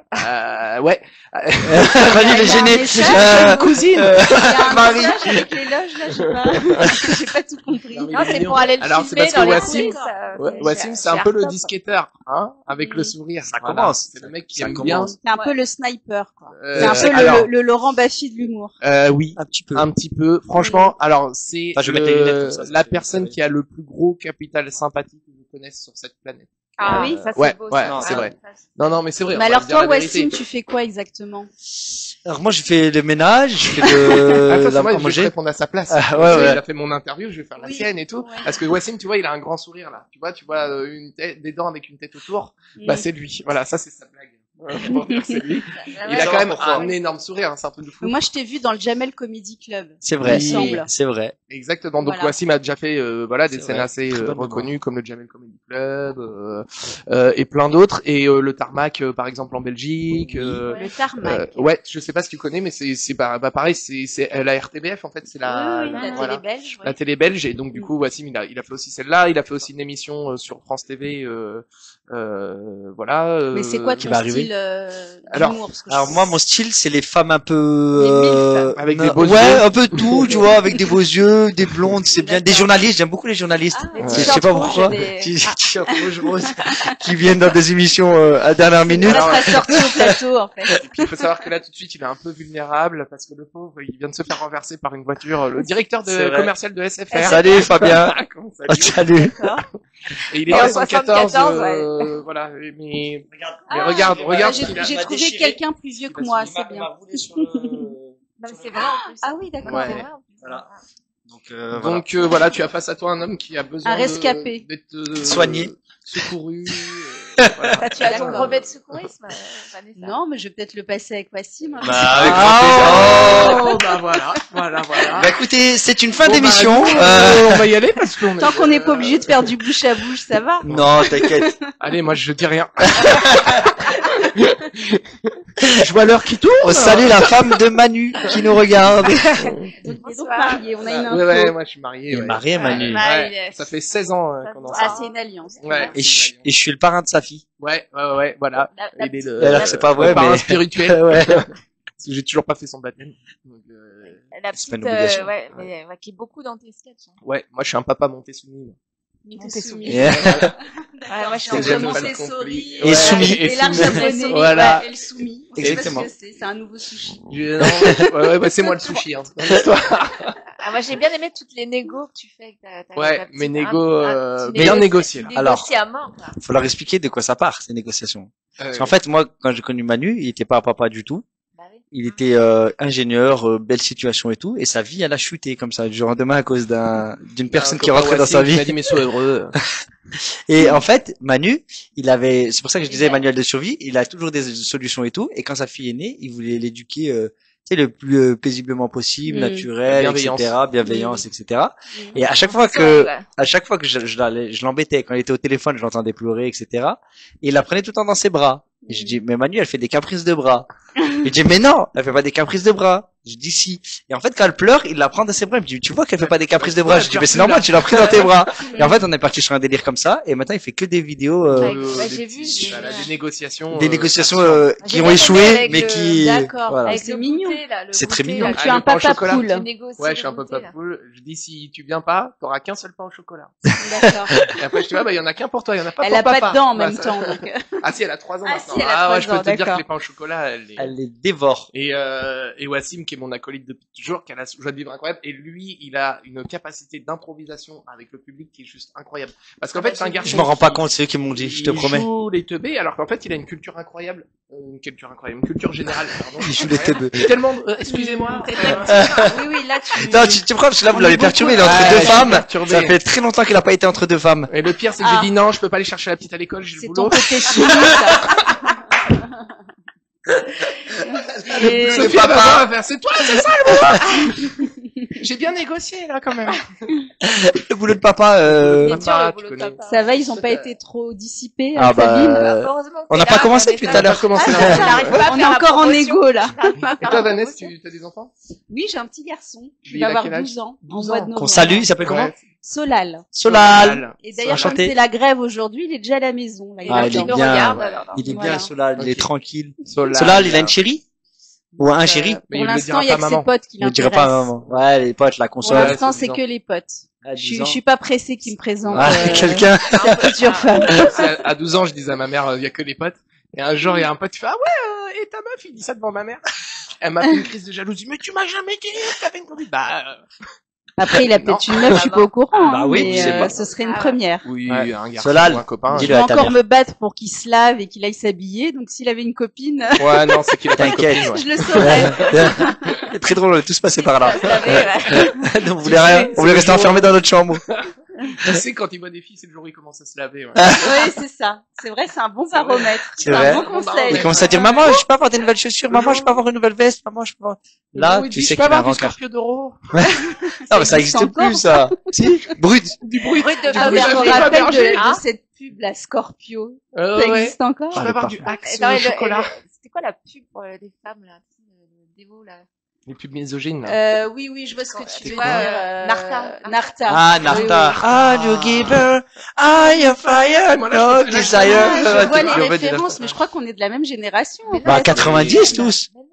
Ouais. Manu, il Il est y a un gêné. message, cousine. Il y a un Marie. message avec les loges, là, j'ai pas tout compris. Non, mais Non, c'est pour aller le Alors, c'est filmer parce que dans les Wassim- coulisses. Wassim, c'est un peu le disquetteur, hein, avec le sourire. Ça Voilà. commence. C'est le mec qui Ça aime commence. bien. C'est un peu le sniper, quoi. Euh, C'est un peu alors, le Laurent Baffy de l'humour. oui. Un petit peu. Un petit peu. Franchement, alors, c'est Enfin, je vais mettre les lunettes comme ça, la ça personne fait- qui a le plus gros capital sympathie que je connaisse sur cette planète. Ah oui. ça c'est Ouais, beau. ouais, ça. c'est Ah, vrai. ça, c'est- Non, mais c'est vrai. Mais on va alors dire toi, la vérité. Wassim, tu fais quoi exactement? Alors moi, je fais le ménage, je fais Ah, ça, c'est la moi, je vais te manger. répondre à sa place. Ah, ouais, Parce que ouais. Il a fait mon interview, je vais faire la Oui, sienne et tout. ouais. Parce que Wassim, tu vois, il a un grand sourire là. Tu vois une tête, des dents avec une tête autour. Bah, c'est lui. Voilà, ça c'est sa blague. Pour dire que c'est lui. Ah, Il ouais, a quand même pourquoi. un énorme sourire, hein, c'est un truc de fou. Moi, je t'ai vu dans le Jamel Comedy Club. C'est vrai, Il me semble. c'est vrai. Exactement. Donc Voilà. Wassim a déjà fait des C'est scènes vrai. assez Très bonne reconnues comme le Jamel Comedy Club et plein d'autres et le Tarmac par exemple en Belgique. Le tarmac. Ouais, je sais pas si tu connais, mais c'est bah, pareil, c'est la RTBF en fait, c'est la Oui, la voilà. télé belge. La télé belge et donc du coup Wassim il a fait aussi celle-là, il a fait aussi une émission sur France TV voilà Mais c'est quoi qui ton va arriver. style Alors- d'humour parce que Alors je- moi, mon style, c'est les femmes un peu Les milfs. Avec des beaux ouais, yeux. un peu tout, tu vois, avec des beaux yeux, des blondes, c'est bien. Des D'accord. journalistes, j'aime beaucoup les journalistes. Ah, les Ouais. Je sais t-shirts pas rouges, pourquoi. des- T-shirt rouge rose, qui viennent dans des émissions à dernière minute. Alors, pas sorti au plateau en fait. Puis il faut savoir que là tout de suite il est un peu vulnérable parce que le pauvre il vient de se faire renverser par une voiture, le directeur C'est de vrai. commercial de SFR. Salut Fabien. Comment ça Oh, dit salut. D'accord. Et il est Ouais, 74, 74, ouais. voilà. Mais Ah, regarde, regarde. J'ai il a- j'ai m'a trouvé déchiré. quelqu'un plus vieux que moi, c'est bien. Non, mais c'est vrai en plus. Ah oui, d'accord. Ouais. C'est vrai en plus. Voilà. Donc, voilà. Donc voilà, tu as face à toi un homme qui a besoin Un rescapé. d'être Soigné. secouru. Voilà. Tu as ton D'accord. brevet de secourisme, Vanessa. Non, mais je vais peut-être le passer avec Wassim. hein. Bah, avec grand plaisir. Oh, bah voilà. Bah écoutez, c'est une fin Bon, d'émission. bah, on va y aller parce qu'on Tant qu'on n'est pas obligé de faire du bouche à bouche, ça va. Non, t'inquiète. Allez, moi je dis rien. Je vois l'heure qui tourne. On salue la femme de Manu qui nous regarde. On est donc mariés, on a une info. Ouais, moi je suis marié. Il est ouais. marié, Manu. Ouais. Ouais, ça fait 16 ans qu'on en Ah, sort. c'est une alliance. Ouais. Et je suis le parrain de sa fille. Ouais, voilà. La Il est le, Alors que c'est pas vrai, le parrain mais- spirituel. Ouais. Parce que j'ai toujours pas fait son baptême. Donc, La C'est pas petite, une obligation. ouais, mais ouais, qui est beaucoup dans tes sketchs. Hein. ouais, moi je suis un papa monté soumis. Montessori. Yeah. Ouais, moi, je suis Que en j'aime train pas de le Montessori. Et soumis. Et l'arche soumis. abonnée. Voilà. Et le soumis. On Exactement. sait pas ce que c'est un nouveau sushi. Ouais, bah, c'est moi le sushi, hein. dans l'histoire. Ah, moi, j'ai bien aimé toutes les négos que tu fais avec ta Ouais, petite- mes négos, tu bien négocies- négociés. tu Alors. négocies à mort, quoi. Faut leur expliquer de quoi ça part, ces négociations. Parce qu'en fait, moi, quand j'ai connu Manu, il était pas un papa du tout. Bah oui. Il était ingénieur, belle situation et tout, et sa vie, elle a chuté comme ça, du jour au lendemain à cause d'une personne qui rentrait dans sa vie. Il m'a dit, mais sois heureux. Et en fait, Manu, c'est pour ça que je disais Ouais. manuel de survie, il a toujours des solutions et tout, et quand sa fille est née, il voulait l'éduquer, tu sais, le plus paisiblement possible, naturel, Bienveillance. etc., bienveillance, etc. Mhm. Et à chaque fois Ouais, que, ouais. à chaque fois que je l'embêtais, quand il était au téléphone, je l'entendais pleurer, etc. Et il la prenait tout le temps dans ses bras. Et je dis, mais Manu, elle fait des caprices de bras. Il dit, mais non, elle fait pas des caprices de bras. Je dis si. Et en fait, quand elle pleure, il la prend dans ses bras. Il me dit, tu vois qu'elle fait pas des caprices de bras. Ouais, Je dis, elle mais c'est pleure plus, normal, là. tu l'as pris dans tes bras. Et en fait, on est parti sur un délire comme ça. Et maintenant, il fait que des vidéos, Ouais, Des j'ai vu, petits- j'ai voilà, vu. des négociations. des négociations absurdes. qui J'ai ont bien échoué, aimé avec mais le- qui, D'accord. voilà. Avec C'est le mignon. goûter, là, le C'est très goûter, mignon. là, Donc tu es un le pain au papa chocolat. cool. tu négocies Ouais, le je suis un peu goûter, pas là. cool. Je dis, si tu viens pas, t'auras qu'un seul pain au chocolat. D'accord. Et après, je dis, ah, bah, il y en a qu'un pour toi, il y en a pas Elle pour a papa. pas de dents en Bah, même ça- temps. Donc... Ah, si, elle a 3 ans Ah, maintenant. si, elle a Ah, 3 ouais, je peux ans, te dire d'accord. que les pains au chocolat, Elle les dévore. Et Wassim, qui est mon acolyte depuis toujours, qui a la joie de vivre incroyable, et lui, il a une capacité d'improvisation avec le public qui est juste incroyable. Parce qu'en fait, c'est un garçon. Je m'en rends pas qui- compte, c'est eux qui m'ont dit, je te il promets. joue les teubés, alors qu'en fait, il a une culture incroyable. Une culture générale, pardon. Il joue les teubés. Tellement, excusez-moi. Oui, oui, là tu. Non, tu prends, parce que là, vous On l'avez est perturbé, il est beaucoup- entre Ouais, deux je suis femmes. perturbé. Ça fait très longtemps qu'il a pas été entre deux femmes. Et le pire, c'est que Ah. j'ai dit non, je peux pas aller chercher la petite à l'école, j'ai le C'est boulot. ton côté chimie, ça. Et- Sophie, papa. va voir, elle va faire, c'est toi, c'est ça le boulot. J'ai bien négocié, là, quand même. Le boulot de papa, Bien sûr, Papa, le tu boulot de connais. papa. Ça va, ils ont pas été trop dissipés Ah avec bah, Sabine. Heureusement que on t'es n'a pas là, commencé Vanessa. depuis tout à l'heure. commencé Ah, là. c'est ça. J'arrive pas à On est faire la encore en promotion. égo, là. Et toi, Vanessa, tu as des enfants? Oui, j'ai un petit garçon. Il Il va a avoir quel âge 12 ans. 12 en mois ans. de Qu'on novembre. salue, il s'appelle comment? Ouais. Solal. Solal. Et d'ailleurs, comme Enchanté. c'est la grève aujourd'hui, il est déjà à la maison. Là, Ah, il est Tu le bien. regardes, ouais. alors, non. Il est Voilà. bien, Solal, il est Ok. tranquille. Solal. Solal, il a une chérie? Ou un chéri? Mais Pour il le l'instant, dira il y a pas que à ses maman. potes qui Il ne dirait pas à l'intéressent. maman. Ouais, les potes, la Pour console. Ouais, l'instant, c'est c'est 10 ans. que les potes. À Je 10 suis, ans. je suis pas pressée qu'ils me présentent Ouais, quelqu'un. future femme. À 12 ans, je disais à ma mère, il y a que les potes. Et un jour, il y a un pote qui fait, ah ouais, et ta meuf, il dit ça devant ma mère. Elle m'a fait une crise de jalousie. Mais tu m'as jamais dit que t'avais une copine. Bah, Après, il a peut-être une meuf, je suis pas au courant. Bah hein, oui, mais je sais pas. ce serait une Ah ouais. première. Oui, Ouais. un garçon Solal, ou un copain. dis-le. Je vais à ta encore mère. me battre pour qu'il se lave et qu'il aille s'habiller. Donc, s'il avait une copine, Ouais, non, c'est qu'il a pas de T'inquiète. copine, ouais. je le saurais. C'est très drôle, on est tous passés par là. Vous savez, ouais. Donc, on voulait rien, on voulait rester enfermés dans notre chambre. Tu sais, quand il voit des filles, c'est le jour où il commence à se laver, ouais. Oui, c'est ça. C'est vrai, c'est un bon baromètre. C'est C'est vrai. un bon conseil. Il commence à dire, maman, je peux avoir des nouvelles chaussures, maman, je peux avoir une nouvelle veste, maman, je peux avoir... Là, Il tu dit, sais je peux qu'il a un avoir du rencard. Scorpio d'euro. Non, mais ça existe plus, ça. Si? Brut. Du bruit. Brut de Ah, mais je me Berger, rappelle Berger, de hein. cette pub, la Scorpio. Ouais. Ça existe encore? Je peux avoir du Axe Non, au et chocolat. C'était quoi la pub pour des femmes, là? Le dévot, là. Les pubs misogynes, là. Oui, je vois ce que tu C'est veux quoi, dire. Narta. Narta. Ah, Narta. Oui, oui. Ah, you giver. Ah, you fire. Moi, No là, je fais desire. Ah, je vois Tu les veux dire- références, mais je crois qu'on est de la même génération. en Mais fait. Bah, non, 90 tous. Mais non.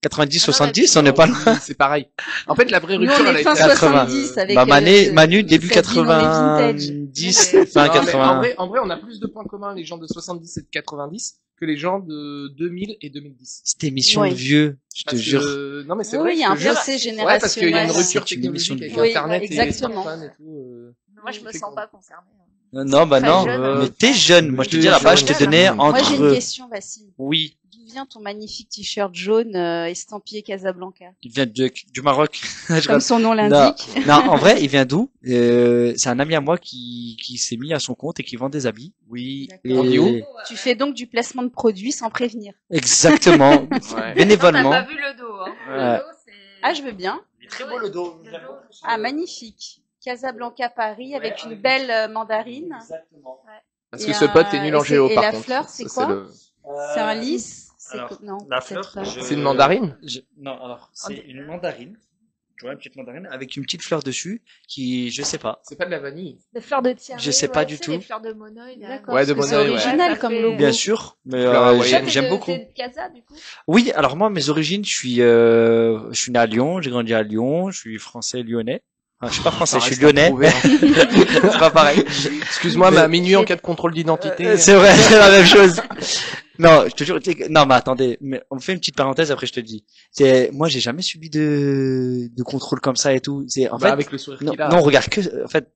90, Ah non, 70, on n'est pas loin. Oui, c'est pareil. En fait, la vraie Nous, rupture, on elle a est été fin 70 avec Bah, Manu, début Sabine, on est vintage. 90, Ouais. fin Non, mais 80. en vrai, on a plus de points communs, les gens de 70 et de 90, que les gens de 2000 et 2010. Cette émission Ouais. de vieux, je te Parce jure. que, non, mais c'est Oui, vrai. il y a un je te jure. fossé Ouais, parce qu'il y a une générationnel. rupture C'est une émission technologique de avec vie. Internet Oui, et les exactement. smartphones et tout. Moi, je me c'est sens con. pas concernée. Non, bah Très non. jeune. Mais t'es jeune. Moi, je te dis, T'es là-bas, je te jeune. donnais Moi, j'ai une entre, question, Vassil. oui, D'où vient ton magnifique t-shirt jaune estampillé Casablanca? il vient du Maroc. Je Comme son nom l'indique. Non, en vrai, il vient d'où? C'est un ami à moi qui s'est mis à son compte et qui vend des habits. Oui. D'accord. On dit où? Tu fais donc du placement de produits sans prévenir. Exactement. Ouais. Bénévolement. T'as pas vu le dos, hein. Ouais. Le dos, c'est... Ah, je veux bien. Il est très beau le dos. Ah, magnifique. Casablanca, Paris, avec une belle mandarine. Exactement. Parce Et que ce pote est nul en et c'est- géo, et par la contre. fleur, c'est Ça, quoi C'est un lys? C'est alors, non, la peut-être fleur, pas. C'est une mandarine? Non, alors, c'est une mandarine. Tu vois, une petite mandarine avec une petite fleur dessus qui, je sais pas. C'est pas de la vanille. Des fleurs de tiare. Je sais pas du tout. Des fleurs de monoï. là. D'accord. Ouais, de parce que Monoï, c'est ouais. original Ça comme fait- logo. Bien sûr, mais Fleur hawaïenne. j'aime beaucoup. T'es de Casa, du coup? Oui, alors moi, mes origines, je suis né à Lyon, j'ai grandi à Lyon, je suis français lyonnais. Enfin, je suis pas français, je Ça suis reste à lyonnais. prouver, hein. C'est pas pareil. Excuse-moi, mais à minuit en cas de contrôle d'identité. C'est vrai, c'est la même chose. Non, je te jure, non, mais attendez, mais on fait une petite parenthèse, après je te dis. Moi, j'ai jamais subi de contrôle comme ça et tout. En Bah, fait, avec le sourire non, qu'il a. non, regarde en fait,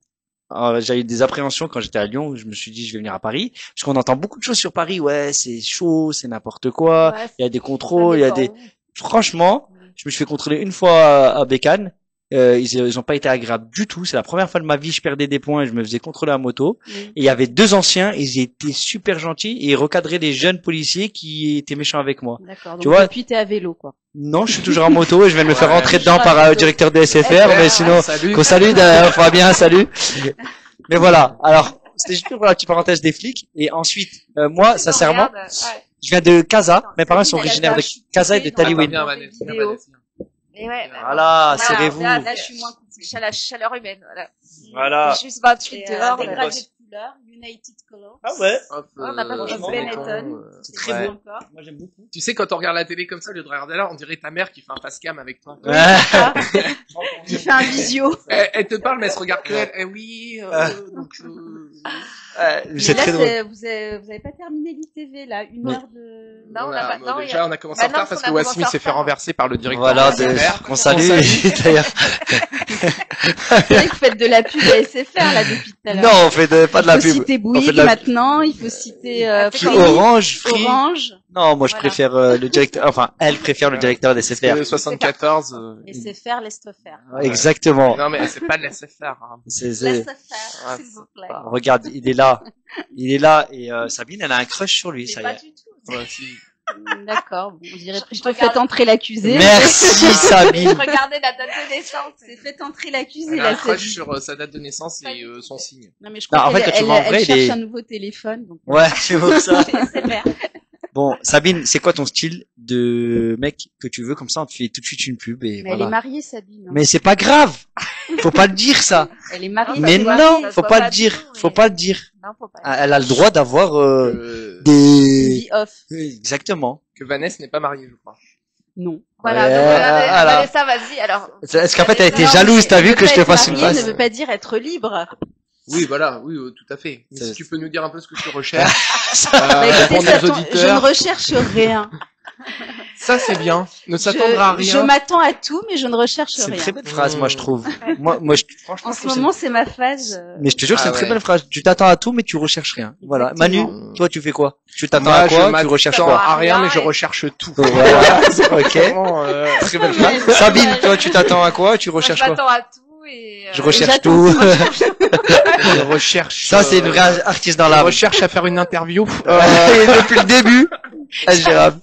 alors, j'ai eu des appréhensions quand j'étais à Lyon, où je me suis dit, je vais venir à Paris. Parce qu'on entend beaucoup de choses sur Paris, ouais, c'est chaud, c'est n'importe quoi, Ouais, il y a des ça contrôles, il y a dépend. des, franchement, je me suis fait contrôler une fois à Bécane. Ils ont pas été agréables du tout. C'est la première fois de ma vie je perdais des points et je me faisais contrôler à moto. Oui. Et il y avait deux anciens, ils étaient super gentils et ils recadraient des jeunes policiers qui étaient méchants avec moi. D'accord. Tu Donc vois- depuis, t'es à vélo, quoi. Non, je suis toujours en moto et je viens de me faire Ouais. rentrer dedans par le directeur de SFR, mais sinon, Salut. qu'on salue d'ailleurs, Fabien, salut. Mais voilà. Alors, c'était juste pour la petite parenthèse des flics. Et ensuite, moi, sincèrement, Regarde, ouais. je viens de Casa. Mes parents sont Sabine, originaires de elle a Casa et de chuté dans la Taliwin. Bien, dans Vanessa, des bien, vidéos. Vanessa. Et ouais, Voilà, serrez-vous. Là, je suis moins la chaleur humaine, voilà. Voilà. Il fait juste 28 Et, dehors. bonne là. bosse. de couleur, United Colors. Ah ouais. Hop, on n'a pas franchement, Benetton. C'est très ouais. beau encore. Moi, j'aime beaucoup. Tu sais, quand on regarde la télé comme ça, au lieu de regarder là, on dirait ta mère qui fait un face cam avec toi. Qui fait un visio. Elle te parle, mais elle se regarde que elle. Eh oui, donc, Mais C'est là, très drôle. vous avez pas terminé l'ITV, là. Une Mais- heure de... Non, on a pas- non, déjà, il y a- on a commencé Bah en retard non, parce on a que commencé Wassimi en s'est fait retard. renverser par le directeur. Voilà, de la SFR. qu'on salue, d'ailleurs. C'est vrai que vous faites de la pub à SFR, là, depuis tout à l'heure. Non, on fait pas de la Il faut pub. citer On fait Bouygues de la- maintenant, il faut citer Qui Free, Orange, Free. Orange, Non, moi je Voilà. préfère le directeur, enfin elle préfère le directeur des SFR. Le 74. SFR, laisse te faire. Exactement. Non, mais c'est pas de la SFR. Hein. Laisse te faire, Ah, s'il vous plaît. Regarde, il est là. Il est là et Sabine, elle a un crush sur lui, Mais ça y pas est. du tout. Ouais, si. D'accord, bon, on dirait Je plutôt regarde- faites entrer l'accusé. Merci Sabine. Regardez la date de naissance. C'est faites entrer l'accusé, Elle a un là, crush Sabine. sur sa date de naissance et son signe. Non, mais je Non, crois en fait, qu'elle quand tu vois en vrai, elle il cherche est- un nouveau téléphone. Donc... Ouais, c'est pour ça. C'est vrai. Bon, Sabine, c'est quoi ton style de mec que tu veux? Comme ça, on te fait tout de suite une pub et Mais elle est voilà. mariée, Sabine. hein. Mais c'est pas grave. Faut pas le dire ça. Elle est mariée. Mais se voit- non, ça se faut voit pas pas le du dire. tout, Faut mais- pas le dire. Non, faut pas. Elle a le droit d'avoir Une des. vie off. Exactement. Que Vanessa n'est pas mariée, je crois. Non. Voilà, Ouais, donc voilà. Vanessa, vas-y, alors. Est-ce qu'en fait elle était Non, jalouse? mais T'as vu ne que je pas te être fasse une mariée passe? ne veut pas dire être libre. Oui, voilà, oui, tout à fait. Mais C'est- si tu peux nous dire un peu ce que tu recherches, Bah, écoutez, pour ça nos tombe- je ne auditeurs. recherche rien. Ça, c'est bien. Ne s'attendre à Je rien. m'attends à tout, mais je ne recherche C'est une rien. très belle phrase, moi, je trouve. Moi, franchement, En je ce trouve que moment, c'est ma phase. mais je te jure, c'est Ah une très ouais. belle phrase. Tu t'attends à tout, mais tu recherches rien. Voilà. Manu, Exactement. toi, tu fais quoi? Tu t'attends Moi, à je quoi? Tu m'attends recherches à quoi? rien, mais je et- recherche tout. Voilà. Ok. Vraiment, Très belle phrase. Sabine, toi, tu t'attends à quoi? Tu Moi, recherches je quoi? m'attends à tout et Je recherche j'attends tout. je recherche. Ça, c'est une vraie artiste dans Je l'âme. recherche à faire une interview. Et depuis le début, ingérable.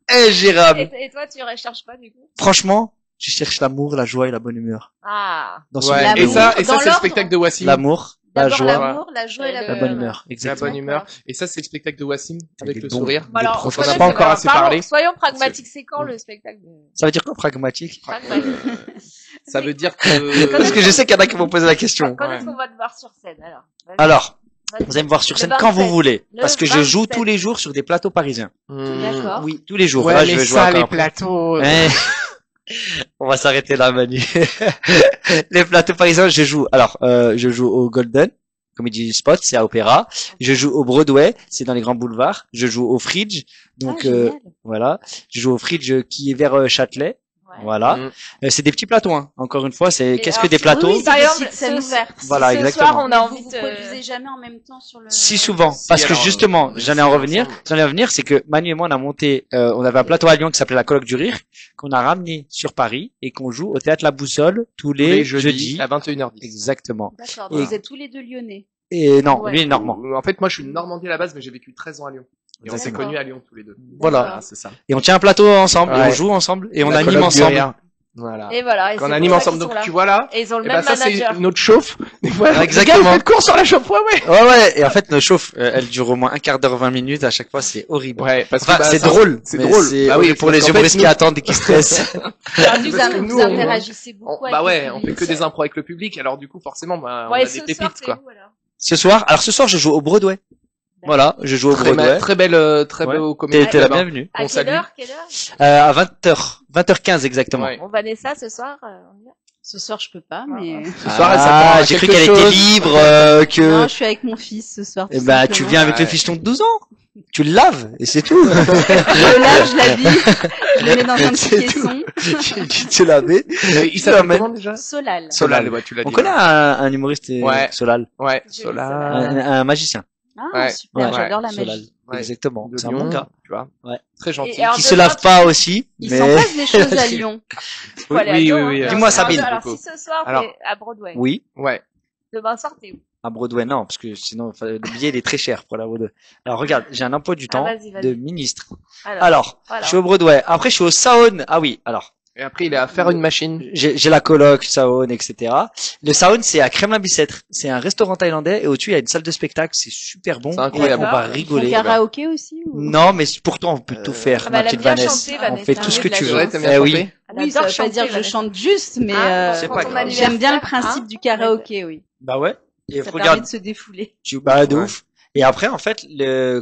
Ingérable. Et toi, tu recherches quoi du coup? Franchement, je cherche l'amour, la joie et la bonne humeur. Ah. Dans ce Ouais. monde. Et L'amour, ça, dans c'est le l'ordre. spectacle de Wassim. L'amour, la D'abord joie, l'amour, la joie et La la la bonne bonne humeur. La Exactement. bonne humeur. Et ça, c'est le spectacle de Wassim, avec Il est le bon. sourire. Bon, alors, On On n'a pas encore assez parlé. Soyons pragmatiques. C'est quand le spectacle de Ça veut dire quoi, pragmatique? pragmatique? Ça veut dire que... Parce que je sais qu'il y en a qui vont poser la question. Quand Ouais. est-ce qu'on va te voir sur scène alors? Vas-y. Alors, Vas-y. vous allez me voir sur Le scène quand vous 27. voulez. Le Parce que je joue 27. tous les jours sur des plateaux parisiens. D'accord. Oui, tous les jours. Ouais, Là, je mais vais jouer ça, encore les après. plateaux... Hein. On va s'arrêter là, Manu. Les plateaux parisiens, je joue. Alors, je joue au Golden Comedy Spot, c'est à Opéra. Je joue au Broadway, c'est dans les grands boulevards. Je joue au Fridge, donc Ah, génial. voilà. Je joue au Fridge qui est vers Châtelet. Ouais. Voilà. Mm. C'est des petits plateaux, hein. Encore une fois, c'est Et qu'est-ce que alors, des plateaux? oui, Par c'est des exemple, petites scènes ce- ouvertes. Voilà, ce exactement. soir, on a envie Vous de... produisez jamais en même temps sur le... Si souvent, Si, parce que alors, justement, j'allais en revenir. ensemble. J'allais en venir, c'est que Manu et moi on a monté, on avait un plateau à Lyon qui s'appelait la Colloque du Rire, qu'on a ramené sur Paris et qu'on joue au théâtre La Boussole tous Tous les les jeudis. jeudis à 21h10. Exactement. D'accord, Et- donc vous êtes tous les deux lyonnais. Et non, Ouais. lui il est normand. En fait, moi, je suis de Normandie à la base, mais j'ai vécu 13 ans à Lyon. Et on s'est D'accord. connus à Lyon tous les deux. Voilà. C'est ça. Et on tient un plateau ensemble, et Ouais. on joue ensemble, et on La anime colloque du ensemble. rire. Voilà. Et voilà. Et Qu'on c'est anime pour ça ensemble. qu'ils Donc, sont là. tu vois là. Et ils ont le Et même bah, ça, c'est manager. notre chauffe. Des fois, les gars, Exactement. vous faites cours sur la chauffe, ouais. Ouais, ouais. Et en fait, nos chauffes, elle dure au moins un quart d'heure, 20 minutes. À chaque fois, c'est horrible. Ouais, parce que Enfin, bah, c'est ça- drôle. C'est mais drôle. C'est Bah oui, horrible pour parce les qu'en humoristes fait, qui nous- attendent et qui stressent. Alors, Parce vous, que nous, vous on- interagissez beaucoup Bah avec ouais, le on fait public. que des impros avec le public. Alors, du coup, forcément, bah, on Ouais, a et des ce soir, pépites, c'est quoi. où alors? Ce soir, je joue au Broadway. Voilà, je joue au Broadway. Très belle, très Ouais. beau comédie. T'es la là-bas. bienvenue. À On quelle salue. heure? Quelle heure? À 20h, 20h15 exactement. Ouais. Bon, Vanessa, ce soir, on y va. Ce soir, je peux pas, mais... Ce soir, elle s'attend Ah, à j'ai cru quelque qu'elle était chose. libre, que... Non, je suis avec mon fils ce soir. Eh tout ben, tu simplement. viens avec le Ouais. fiston de 12 ans. Tu le laves, et c'est tout. Je lave, je l'habille, je le mets dans un petit C'est tout. caisson. tu te laver. Il s'appelle comment déjà? Solal. Solal, ouais, tu l'as dit. On connaît un humoriste Ouais. Solal. Ouais, J'ai vu Solal. Un magicien. Ah, Ouais. super, Ouais. j'adore la Solal. magie. Ouais. Exactement. De C'est un Lyon, bon gars. tu vois. Ouais. Très gentil. Et alors, Qui se lave pas aussi, Il mais... s'en passe des choses à Lyon. Faut aller à Lyon, hein. oui. Dis-moi, Alors, Sabine. Alors, si ce soir, Alors- t'es à Broadway, Oui. Ouais. demain soir, t'es où? À Broadway, non, parce que sinon, enfin, le billet, il est très cher pour la Broadway. Alors, regarde, j'ai un emploi du temps vas-y, vas-y. de ministre. Alors, Alors, voilà. je suis au Broadway. Après, je suis au Saône. Ah oui, alors. Et après, il est à faire une machine. J'ai la coloc, Saône, etc. Le Saône, c'est à Kremlin-Bicêtre. C'est un restaurant thaïlandais et au-dessus, il y a une salle de spectacle. C'est super bon. C'est incroyable. Et on va Mon rigoler. karaoké aussi ou... Non, mais pourtant, on peut tout faire, Ah bah, ma elle a petite bien Vanessa. chanté, On Vanessa. fait tout ce que Oui, de tu la veux. Ouais, t'aimes bien Eh oui. chanter Elle Oui, ça adore veut pas chanter, dire que je Vanessa. chante juste, mais Ah, c'est pour pas ton grave. anniversaire, j'aime bien le hein. principe du karaoké, oui. Bah ouais. Et Ça regarde, permet de se défouler. bah de Ouais. ouf. Et après, en fait,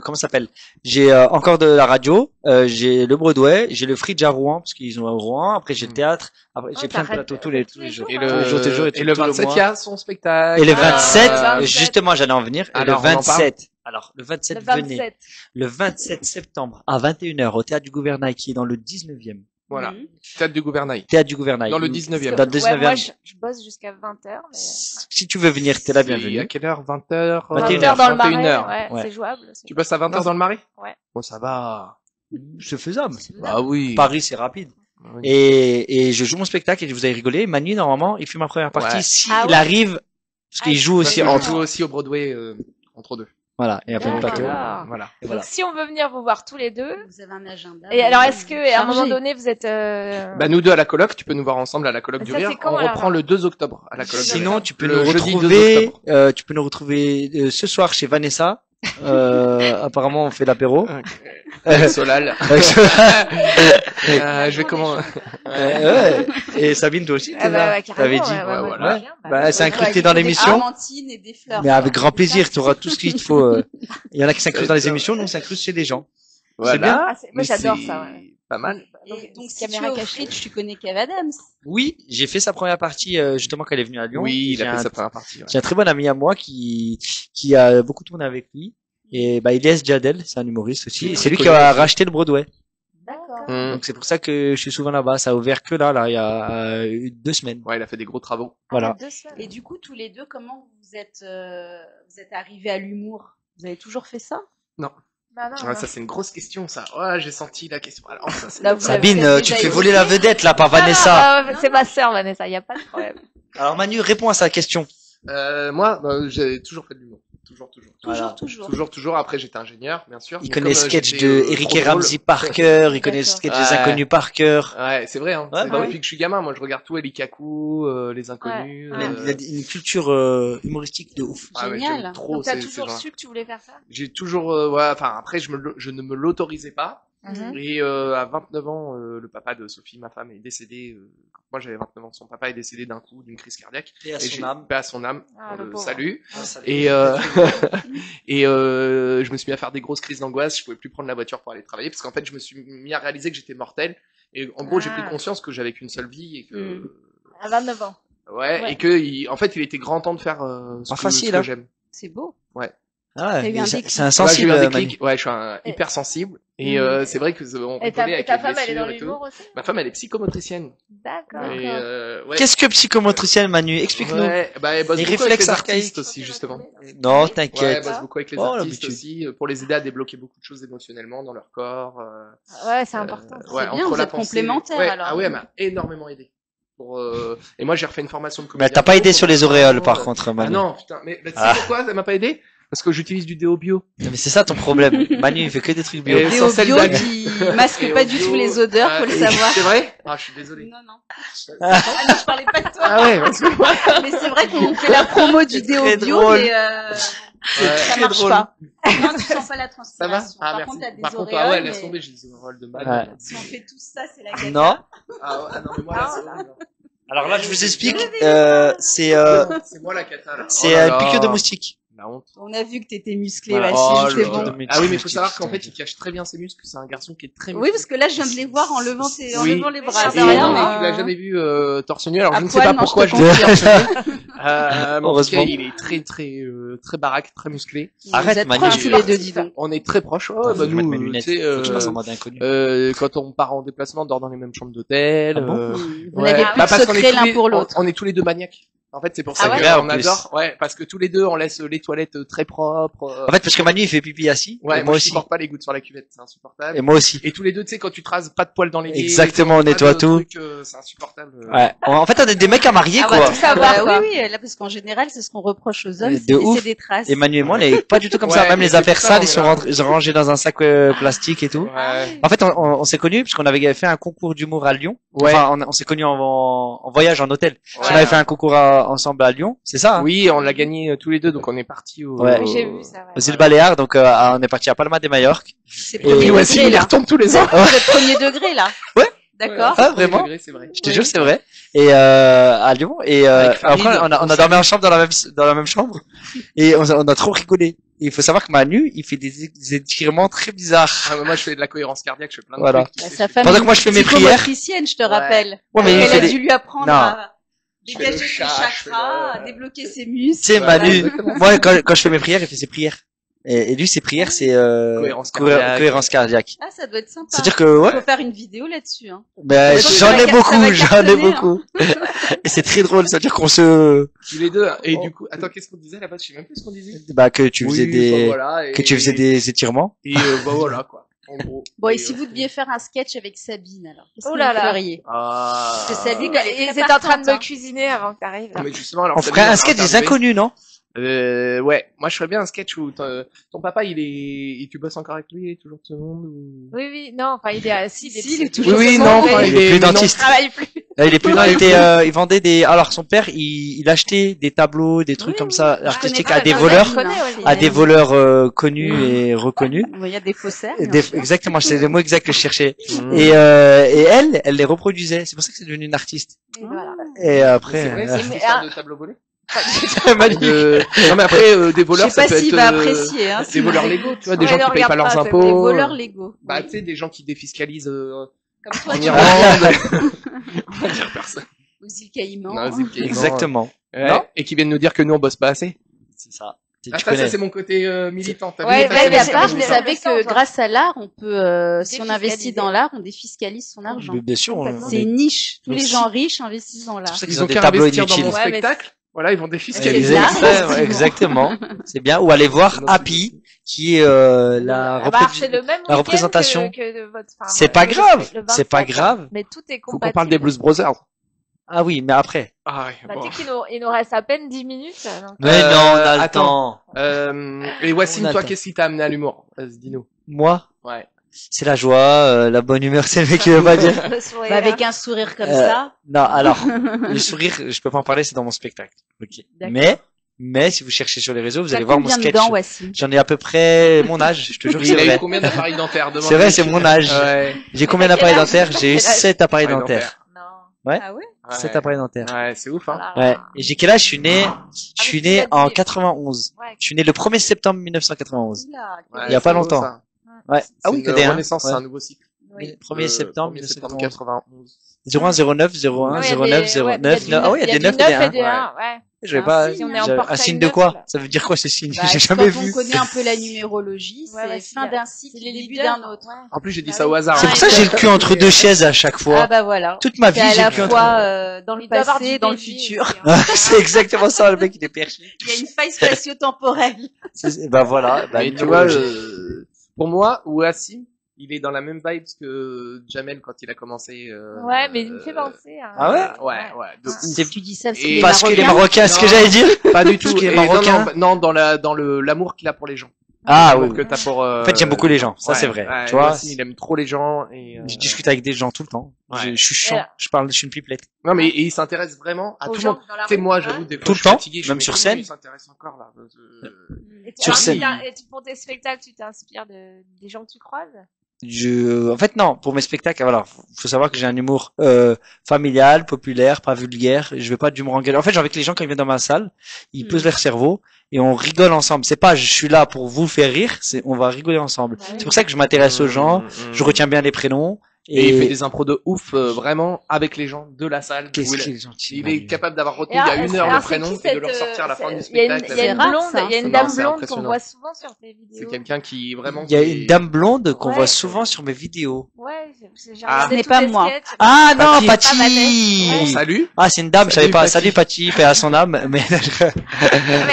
comment ça s'appelle? J'ai encore de la radio, j'ai le Broadway, j'ai le Fridge à Rouen parce qu'ils ont à Rouen. Après, j'ai le théâtre. Après, Oh, j'ai plein de t'arrêtes plateaux tous les jours. Et Ah, le, tous les jours et le tout le 27, mois. il y a son spectacle. Et le Ah, 27, le 27. justement, j'allais en venir. Et Alors, le on en parle 27. Alors, le 27, Le venez. 27. Le 27 septembre à 21h au théâtre du Gouvernail qui est dans le 19e. Voilà. Mhm. Théâtre du Gouvernail. Théâtre du Gouvernail. Dans le 19e. Dans le 19e. Ouais, moi, je bosse jusqu'à 20h, mais... Si tu veux venir, t'es la Et à bienvenue. quelle heure? 20h? 21h. 20h dans le marais, 21h. ouais, Ouais. c'est jouable. c'est Tu bosses à 20h dans le Marais? Ouais. Bon, ça va. C'est faisable. Bah oui. Paris, c'est rapide. Oui. Et je joue mon spectacle et vous avez rigolé. Manu, normalement, il fait ma première partie. Ouais. Si Ah il ouais. arrive, parce qu'il joue Parce aussi que en je joue aussi au Broadway, entre deux. Voilà. Et après le D'accord. plateau. Voilà. Et voilà. Donc, si on veut venir vous voir tous les deux, Vous avez un agenda. et alors, est-ce que, à un chargé. moment donné, vous êtes, Bah, nous deux à la coloc, tu peux nous voir ensemble à la coloc Mais du ça, Rire. c'est quand, On alors reprend le 2 octobre à la coloc du Rire. Sinon, tu peux Le nous jeudi 2 retrouver, octobre. tu peux nous retrouver ce soir chez Vanessa. Apparemment, on fait l'apéro. Avec Solal. Je vais comment? Ouais. Et Sabine, toi aussi, Ah t'es bah, là. ouais, carrément, T'avais dit. ouais, ouais, voilà. ouais, bien, Bah, c'est incrusté dans Avec l'émission. Des clémentines et des fleurs. Mais avec grand plaisir, tu auras tout ce qu'il te faut. Il y en a qui s'incrustent dans les émissions, nous on s'incruste chez des gens. Voilà. bien. Ah, moi, Mais j'adore c'est ça, ouais. Pas mal. Donc, si tu caméra es au cachée. Fridge, tu connais Kev Adams. Oui, j'ai fait sa première partie justement quand elle est venue à Lyon. Oui, il J'ai a un- fait sa première partie. ouais. J'ai un très bon ami à moi qui a beaucoup tourné avec lui. Et bah Ilyes Jadel, c'est un humoriste aussi. Et c'est lui qui a racheté le Broadway. D'accord. Donc c'est pour ça que je suis souvent là-bas. Ça a ouvert que là, il y a 2 semaines. Ouais, il a fait des gros travaux. Voilà. 2 semaines. Et du coup, tous les deux, comment vous êtes arrivés à l'humour? Vous avez toujours fait ça? Non. Bah non, Ouais, non. ça c'est une grosse question, ça. Ouais, j'ai senti la question. Alors ça, c'est... Là, vous Sabine, avez tu déjà te fais évoqué. voler la vedette là par Ah, Vanessa. c'est ma sœur, Vanessa, y a pas de problème. Alors Manu, réponds à sa question. Moi, j'ai toujours fait de l'humour. Toujours. Voilà. Toujours. Après, j'étais ingénieur, bien sûr. Il Mais connaît les comme, sketchs j'étais, de Eric trop et drôle- Ramsey par cœur, il connaît les D'accord. sketchs des Ouais. inconnus par cœur. Ouais, c'est vrai. Hein. Ouais, C'est bah depuis que je suis gamin, moi, je regarde tout, Elikaku, les inconnus. Ouais. Il a une culture humoristique de ouf. Ah ouais, Génial. j'aime trop Donc t'as ces toujours gens-là. su que tu voulais faire ça? J'ai toujours, ouais, enfin après je ne me l'autorisais pas. Mhm. Et à 29 ans, le papa de Sophie, ma femme, est décédé. Quand moi j'avais 29 ans, son papa est décédé d'un coup d'une crise cardiaque. Et à Et son j'ai âme. paix à son âme, Ah, on le le pauvre. salue. Ah, ça Et je me suis mis à faire des grosses crises d'angoisse. Je pouvais plus prendre la voiture pour aller travailler parce qu'en fait je me suis mis à réaliser que j'étais mortel. Et en gros j'ai pris Ah. conscience que j'avais qu'une seule vie et que À 29 ans. ouais, Ouais. et que en fait il était grand temps de faire Pas facile, hein. j'aime. C'est beau. Ah T'as eu ouais, un c'est déclic. c'est Là, j'ai eu insensible, un Manu. déclic. Ouais, je suis hyper sensible. Et c'est vrai que on Et rigolait avec ta les femme, elle est dans blessures et tout. l'humour aussi? Ma femme, elle est psychomotricienne. D'accord. Et ouais. Qu'est-ce que psychomotricienne, Manu? Explique-nous. Ouais, bah, elle bosse Les beaucoup avec réflexes les archaïques. artistes aussi, justement. Non, Ouais, elle t'inquiète. bosse beaucoup avec les Oh, artistes l'habitude. aussi, pour les aider à débloquer beaucoup de choses émotionnellement dans leur corps. Ouais, c'est important. ça. Ouais, bien, entre vous la êtes pensée- complémentaires, Ouais, alors. Ah ouais, elle m'a énormément aidé. Et moi, j'ai refait une formation de Mais comédien. elle t'a pas aidé sur les auréoles, par Euh, contre, Ah Manu. non, putain, mais tu sais Ah. pourquoi elle m'a pas aidé? Parce que j'utilise du déo bio. Non, mais c'est ça ton problème. Manu, il fait que des trucs bio. Et Déo sans sel bio d'algue. qui masque Et pas au du bio, tout les odeurs, faut le savoir. C'est vrai? Ah, je suis désolé. Non, non. Ah non, je parlais pas de toi. Ah ouais, parce que Mais c'est vrai qu'on fait la promo du C'est déo très bio, drôle. mais ça très marche drôle. pas. Non, tu sens pas la ça va? transpiration. Ah, Par merci. contre, t'as des Par contre, auréoles, ah ouais, laisse mais tomber, j'ai des auréoles de mal. Ouais. si on fait tout ça, c'est la cata. Non. Ah, ouais, ah non, mais moi, là, c'est... Alors là, je vous explique. C'est C'est moi la cata, là. c'est Oh là une là. piqûre de moustique. La honte. On a vu que t'étais musclé, Voilà. Oh, Valchine, le- c'est bon. Ah oui, mais il faut savoir qu'en fait, il cache très bien ses muscles. C'est un garçon qui est très Oui, parce que là, je viens de les voir en levant, en Oui. levant les bras Et derrière. non, Tu l'as jamais vu torse nu, alors à je ne sais poil, pas non, pourquoi je je te l'ai confirme. torse nu. Mais en tout Heureusement. cas, il est très baraque, très musclé. Arrête, Vous êtes Manu, proches je- tous les deux, dis donc. On est très proches. Ouais, Faut bah que je mette mes nous, tu lunettes. sais, Faut que je fasse en mode inconnu. quand on part en déplacement, on dort dans les mêmes chambres d'hôtel. Ah bon Vous Ouais. n'avez Bah, plus de parce qu'on est secret tous l'un les- pour l'autre. On est tous les deux maniaques. En fait, c'est pour Ah ça ouais qu'on En plus. adore. Ouais, parce que tous les deux, on laisse les toilettes très propres. En fait, parce que Manu, il fait pipi assis. Ouais, et moi moi je aussi. supporte pas les gouttes sur la cuvette, c'est insupportable. Et moi aussi. Et tous les deux, tu sais, quand tu te rases, pas de poils dans les pieds. Exactement, on pas nettoie de tout. trucs, c'est insupportable. Ouais. En fait, on est des mecs à marier, Ah, quoi. bah, tout ça, Bah, oui, quoi. oui, là, parce qu'en général, c'est ce qu'on reproche aux hommes, De c'est ouf. laisser des traces. Et Manu et moi, on est pas du tout comme ça. Ouais, Même mais les c'est affaires pour ça, sales, on ils sont, est là. ils sont rangés dans un sac plastique et tout. Ouais. En fait, on s'est connus parce qu'on avait fait un concours d'humour à Lyon. Ouais. Enfin, on s'est connus en voyage en hôtel. Parce qu'on Ouais. avait fait un concours ensemble à Lyon. C'est ça, hein? Oui, on l'a gagné tous les deux, donc on est parti au... Ouais. Oui, j'ai vu ça, ouais. Aux îles Baléares. Donc, on est parti à Palma de Majorque. C'est Et- premier Et voici, degré, il y là. retombe tous les ans. Vous êtes premier degré, là. Ouais. D'accord. Ah, vraiment? C'est vrai. Je te jure, c'est vrai. Et à Lyon. Et Avec Farid, après, on a dormi ensemble dans la même chambre. Et on a trop rigolé. Et il faut savoir que Manu, il fait des étirements très bizarres. Ah, mais moi, je fais de la cohérence cardiaque, je fais plein de Voilà. trucs. tu Bah, sais, sa je- femme Pendant est que moi, je fais mes prières. psychomotricienne, je te rappelle. Ouais, mais il Elle fait a des- dû lui apprendre Non. à Je fais dégager le ses chat, je fais chakras, le- à débloquer ses Tu muscles. sais, Voilà, Manu, exactement. moi, quand je fais mes prières, il fait ses prières. Et lui, ses prières, c'est Cohérence cardiaque. cohérence cardiaque. Ah, ça doit être sympa. C'est-à-dire que, ouais, Faut faire une vidéo là-dessus, hein. ben, Ça j'en va ai ça beaucoup, va j'en ai cartonner, beaucoup. Et c'est très drôle, c'est-à-dire qu'on se, Tous les deux. Et du coup, attends, qu'est-ce qu'on disait là-bas? Je sais même plus ce qu'on disait. bah, que tu faisais Oui, bah, des, voilà, et- que tu faisais des étirements. Et bah voilà, quoi. En gros. Bon, et Et, si vous deviez faire un sketch avec Sabine, alors, qu'est-ce Oh que là vous là. feriez? Ah. Parce que Sabine, elle est Ils très étaient en train de partante, me hein. cuisiner avant que t'arrives. là. Mais justement, alors, On Sabine, ferait un elle sketch va des interviewer. inconnus, non? Ouais. Moi, je ferais bien un sketch où ton papa, et tu bosses encore avec lui, il est toujours de ce monde ou... Oui, oui, non, enfin, il est, Si, il est toujours Oui, ce non, monde, enfin, mais il est plus mais non. dentiste. travaille plus. Il est plus là, il vendait des, alors son père, il achetait des tableaux, des trucs Oui, comme ça, je artistiques connais à des pas, voleurs, je connais, ouais, à des voleurs connus et reconnus. Il y a des faussaires. Et bien sûr. exactement, c'est le mot exact que je cherchais. Mmh. Et elle les reproduisait. C'est pour ça que c'est devenu une artiste. Et voilà. Et C'est après, vrai, Mais- c'est une histoire de tableau volé. magnifique. Non, mais après, des Je voleurs, sais ça pas peut s'il être va apprécier, hein. des voleurs légaux, tu vois, des Ouais, gens ne qui payent pas regarde leurs pas, c'est impôts. Des voleurs légaux. Bah, Oui. tu sais, des gens qui défiscalisent Comme toi, en tu Irlande. vas On va dire personne. aux îles Caïmans. Non, Zip Caïman. Exactement. Ouais. Non. Et qui viennent nous dire que nous, on bosse pas assez. C'est ça. Ah, Tu ça, connais. c'est mon côté militant. T'as vu, Ouais, ça, ouais, c'est Mais à mon part, côté vous militant. savez ça, que toi. grâce à l'art, on peut, si on investit Défiscaliser. dans l'art, on défiscalise son argent. Bien sûr, Complètement. C'est une niche. Tous Mais les si. gens riches investissent dans C'est l'art. pour ça qu'ils Ils ont ont des qu'à tableaux investir dans mon inutiles. Ouais, mais spectacle. Voilà, ils vont défiscaliser. bien. Exactement. C'est bien. Ou aller voir Non, Happy, qui est la Ah bah, c'est le même la week-end représentation. que de votre. Enfin, C'est pas le- grave. le C'est pas 27, grave. Mais tout est Faut compatible. qu'on parle des Blues Brothers. Ah oui, mais après. Ah ouais, Bah, bon. tu sais il nous reste à peine 10 minutes. Donc... Mais non, on a le attends. temps. Et Wassim, On toi, attend. qu'est-ce qui t'a amené à l'humour? Vas-y, dis-nous. Moi, Ouais. c'est la joie, la bonne humeur, c'est le mec qui veut pas dire. Le sourire. Bah, avec un sourire comme Euh, ça. Non, alors, le sourire, je peux pas en parler, c'est dans mon spectacle. Ok. D'accord. Mais si vous cherchez sur les réseaux, vous T'as allez voir mon combien sketch. dedans, Wassim? J'en ai à peu près mon âge, je te jure que c'est Il a eu vrai. combien d'appareils dentaires? C'est vrai, c'est mon âge. Ouais. J'ai combien T'as quel d'appareils âge dentaires? J'ai eu Quel âge 7 appareils Appareils dentaires. Non. Ouais. Ah ouais? 7 appareils dentaires. Ouais, c'est ouf, hein. Voilà. Ouais. Et j'ai quel âge? Je suis né tu l'as en dit. 91. Ouais. Je suis né le 1er septembre 1991. Oula, Ouais, Il y a pas c'est beau, longtemps. ça. Ouais. C'est Ah oui, une que des renaissance, c'est un nouveau cycle. Oui. 1er septembre 1er septembre 1991. 91. 01 09 01 Ouais, il y a 09 des- ouais, 09 il y a du Ah oui, il y a des 9 et des 1. et des 1. Ouais. Je vais un pas. signe, on est en j'avais- un portail signe de neuf, quoi? là. Ça veut dire quoi ce signe? Bah, J'ai quand jamais on vu. connaît un peu la numérologie, Ouais, c'est ouais, fin c'est- d'un c'est cycle, les début leaders. d'un autre. Ouais. En plus, j'ai dit Bah ça au oui. hasard. C'est pour ça que j'ai le cul entre deux chaises à chaque Ah fois. bah voilà. Toute ma vie, C'est à j'ai la le cul entre fois dans le Il doit avoir passé du et dans le BG futur. aussi, hein. C'est exactement ça, le mec, il est perché. Il y a une faille spatio-temporelle. Bah voilà, bah, Mais tu vois, numérologie. pour moi, Wassim, il est dans la même vibe que Jamel quand il a commencé. Ouais, mais il me fait penser. Hein. Ah ouais? Ouais, ouais. De Ouais. ouf. C'est Tu dis ça parce Et qu'il est parce que les marocain. Marocains, ce que Non. j'allais dire. Pas du tout. Parce qu'il est Et non, marocain. non, dans l'amour qu'il a pour les gens. Ah L'amour oui. que t'as pour. En fait, j'aime beaucoup les gens. Ça, c'est vrai. Ouais, Tu vois, Wassim, il aime trop les gens et. je discute avec des gens tout le temps. Ouais. Je suis chiant. Et- Je suis une pipelette. Non, mais et il s'intéresse vraiment à Aux tout le gens monde. dans la Tu sais, rue. moi, Ouais. j'avoue, des fois, Tout je le suis temps, fatigué, je même fais, sur mais scène. Il s'intéresse encore, là. Et Sur scène. pour tes spectacles, tu t'inspires des gens que tu croises? En fait, non, pour mes spectacles, alors, faut savoir que j'ai un humour, familial, populaire, pas vulgaire. Je vais pas d'humour engueulé. En fait, j'ai envie que les gens, quand ils viennent dans ma salle, ils posent leur cerveau et on rigole ensemble. C'est pas, je suis là pour vous faire rire, on va rigoler ensemble. Bah oui. C'est pour ça que je m'intéresse aux gens, je retiens bien les prénoms. Et il fait des impros de ouf, vraiment, avec les gens de la salle. Qu'est-ce où il- qu'il est gentil. Il est Manu. capable d'avoir retenu Et il y a alors, une heure alors, le c'est prénom qui et de le cette, ressortir à la fin du Il y a une, spectacle. il y a C'est une rare, blonde, ça. il y a une Non, dame c'est blonde qu'on impressionnant. voit souvent sur tes vidéos. C'est quelqu'un qui vraiment. Il y a qui est- une dame blonde qu'on Ouais. voit souvent sur mes vidéos. Ouais, j'ai Ah. regardé Ce n'est tous pas tes moi. sketchs. Ah non, Patty. Patty. Ah, Bon, salut. Ah, c'est une dame, je savais Salut, pas. Patty. Salut Patty, paix à son âme. Mais Mais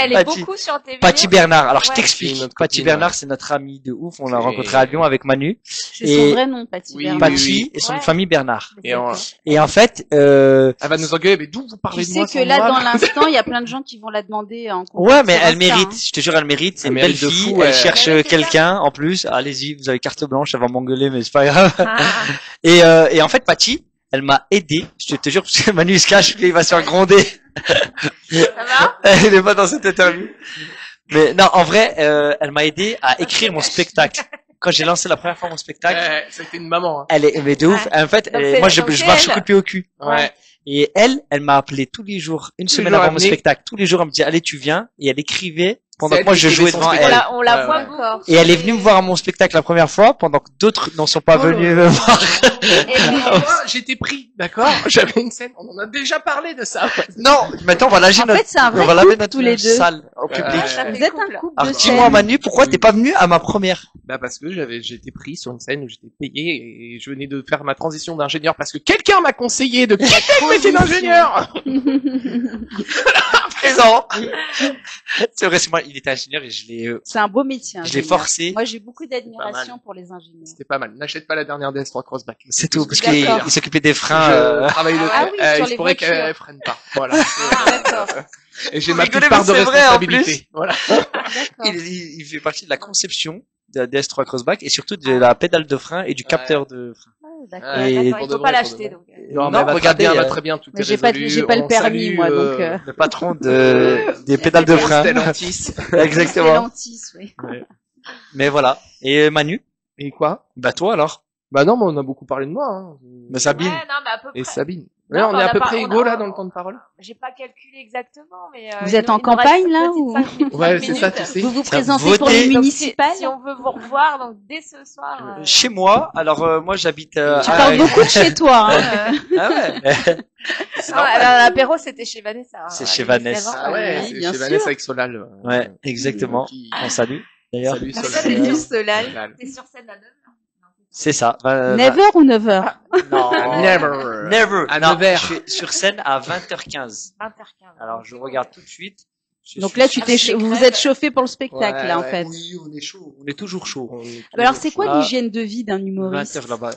elle est Patty. beaucoup sur tes vidéos. Patty Bernard. Alors je Ouais. C'est t'explique. notre Patty copine, Bernard, ouais. c'est notre amie de ouf. On l'a Et- rencontré à Lyon avec Manu. C'est Et- son vrai nom, Patty Oui, Bernard. oui, Patty et son Ouais. famille Bernard. Et en- Et en fait, Elle va nous engueuler, mais d'où vous parlez Tu de moi sais sans que là, moi dans l'instant, il y a plein de gens qui vont la demander en contact ouais, mais sur elle Insta, mérite. hein. Je te jure, elle mérite. C'est Elle une belle mérite de fille. fou, Elle ouais. cherche Ouais, c'est quelqu'un en plus. Allez-y, vous avez carte blanche. Elle va m'engueuler, mais c'est pas grave. Ah. Et en fait, Patty, elle m'a aidé. Je te jure, parce que Manu il se cache, il va se faire gronder. Ça va? Elle est pas dans cette interview. Mais non, en vrai, elle m'a aidé à écrire mon spectacle. Quand j'ai lancé la première fois mon spectacle, C'était une maman. Hein. elle est, mais de ouf. Ouais. En fait, Donc c'est- moi, je donc c'est marche elle. coup de pied au cul. Ouais. Et elle m'a appelé tous les jours, une Tous les semaine jours, avant elle mon venait. spectacle. Tous les jours, elle me disait, allez, tu viens. Et elle écrivait pendant C'est que moi, elle je qui jouais écrivait son devant spectacle. elle. On la Ouais, voit ouais. beaucoup. Et elle est venue me voir à mon spectacle la première fois, pendant que d'autres n'en sont pas Oh là venus là. me voir. Et Moi, j'étais pris, d'accord. J'avais une scène. On en a déjà parlé de ça. Non, maintenant, on va laver En notre, fait, c'est un vrai on va laver couple, notre tous les deux. salle au public. Ouais. ça fait Vous êtes couple. un couple Alors, de dis-moi, scène. Manu, pourquoi t'es pas venu à ma première? Bah parce que j'étais pris sur une scène où j'étais payé et je venais de faire ma transition d'ingénieur parce que quelqu'un m'a conseillé de quitter le métier d'ingénieur. Présent. C'est vrai, c'est moi, il était ingénieur et C'est un beau métier. je l'ai ingénieur. forcé. Moi, j'ai beaucoup Pas d'admiration pour les ingénieurs. C'était pas mal. N'achète pas la dernière DS3 Crossback. C'est tout, parce D'accord. qu'il s'occupait des freins, Je travaille de Ah oui, il sur se les pourrait voitures. qu'elle freine pas. Voilà. D'accord. Et j'ai Vous ma rigolez, petite part de mais c'est vrai, en responsabilité. Voilà. il fait partie de la conception de la DS3 Crossback et surtout de la pédale de frein et du capteur de frein. D'accord. Ouais, Et- D'accord, pour il de faut vrai, pas pour de l'acheter vrai. donc. Non, mais Non, elle va regardez, très bien, elle va très bien, tout Mais est j'ai pas résolu. le On permis, salue, moi, donc. Le patron des pédales de frein. Stellantis. Exactement. Stellantis, oui. Mais voilà. Et Manu? Et quoi? Bah toi alors? Bah non, mais on a beaucoup parlé de moi. Hein. Bah Sabine? Ouais, non, mais à peu près. Et Sabine. Ouais, Non, on mais est à a peu pas- près on a- égaux là dans le temps de parole. J'ai pas calculé exactement, mais Vous êtes en campagne, là, ou- Ouais, c'est ça, tu sais. Vous vous Ça, présentez pour votez. les Donc, municipales? si on veut vous revoir, donc dès ce soir. Chez moi, alors moi j'habite. Tu parles beaucoup de chez toi, hein. Ah ouais. C'est Non, normal. l'apéro c'était chez Vanessa. hein, C'est voilà, chez les Vanessa. avant, Ah ouais, oui, c'est bien chez sûr. Vanessa avec Solal. Ouais, exactement. Qui- On salue. D'ailleurs, Salut Comme ça, Solal. t'es du Solal. Solal. T'es sur scène à 9h. c'est ça. 9h ou 9h? Non. Never. Never. À Non, 9h. je suis sur scène à 20h15. 20h15. Alors je regarde tout de suite. Je Donc suis là, tu sur- t'es, Avec les vous crêpes. êtes chauffé pour le spectacle, Ouais, là, en ouais. fait. Oui, on est chaud. On est toujours chaud. On est Alors, toujours c'est quoi Ah. l'hygiène de vie d'un humoriste? 20h là-bas.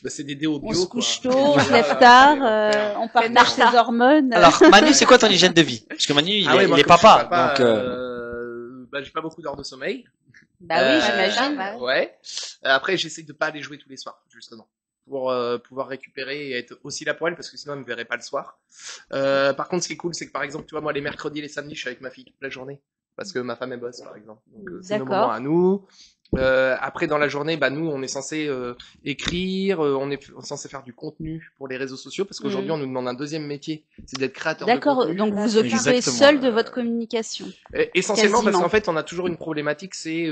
Bah, c'est des déos bio, On se quoi. couche tôt, on se Voilà, lève tard, ouais. on partage ses hormones. Alors Manu, c'est quoi ton hygiène de vie? Parce que Manu, il Ah ouais, est, moi, il est comme je suis papa, donc. bah, j'ai pas beaucoup d'heures de sommeil. Bah oui, Euh, j'imagine. bah, Ouais. Après, j'essaie de pas aller jouer tous les soirs, justement, pour pouvoir récupérer et être aussi là pour elle, parce que sinon elle me verrait pas le soir. Par contre, ce qui est cool, c'est que par exemple, tu vois, moi les mercredis et les samedis, je suis avec ma fille toute la journée, parce que ma femme elle bosse, par exemple. Donc c'est nos D'accord. moments à nous. Après, dans la journée, bah nous, on est censé écrire, on est censé faire du contenu pour les réseaux sociaux, parce qu'aujourd'hui, on nous demande un deuxième métier, c'est d'être créateur de D'accord, contenu. donc vous occupez Exactement. seul de votre communication. Essentiellement parce Quasiment. qu'en fait on a toujours une problématique, c'est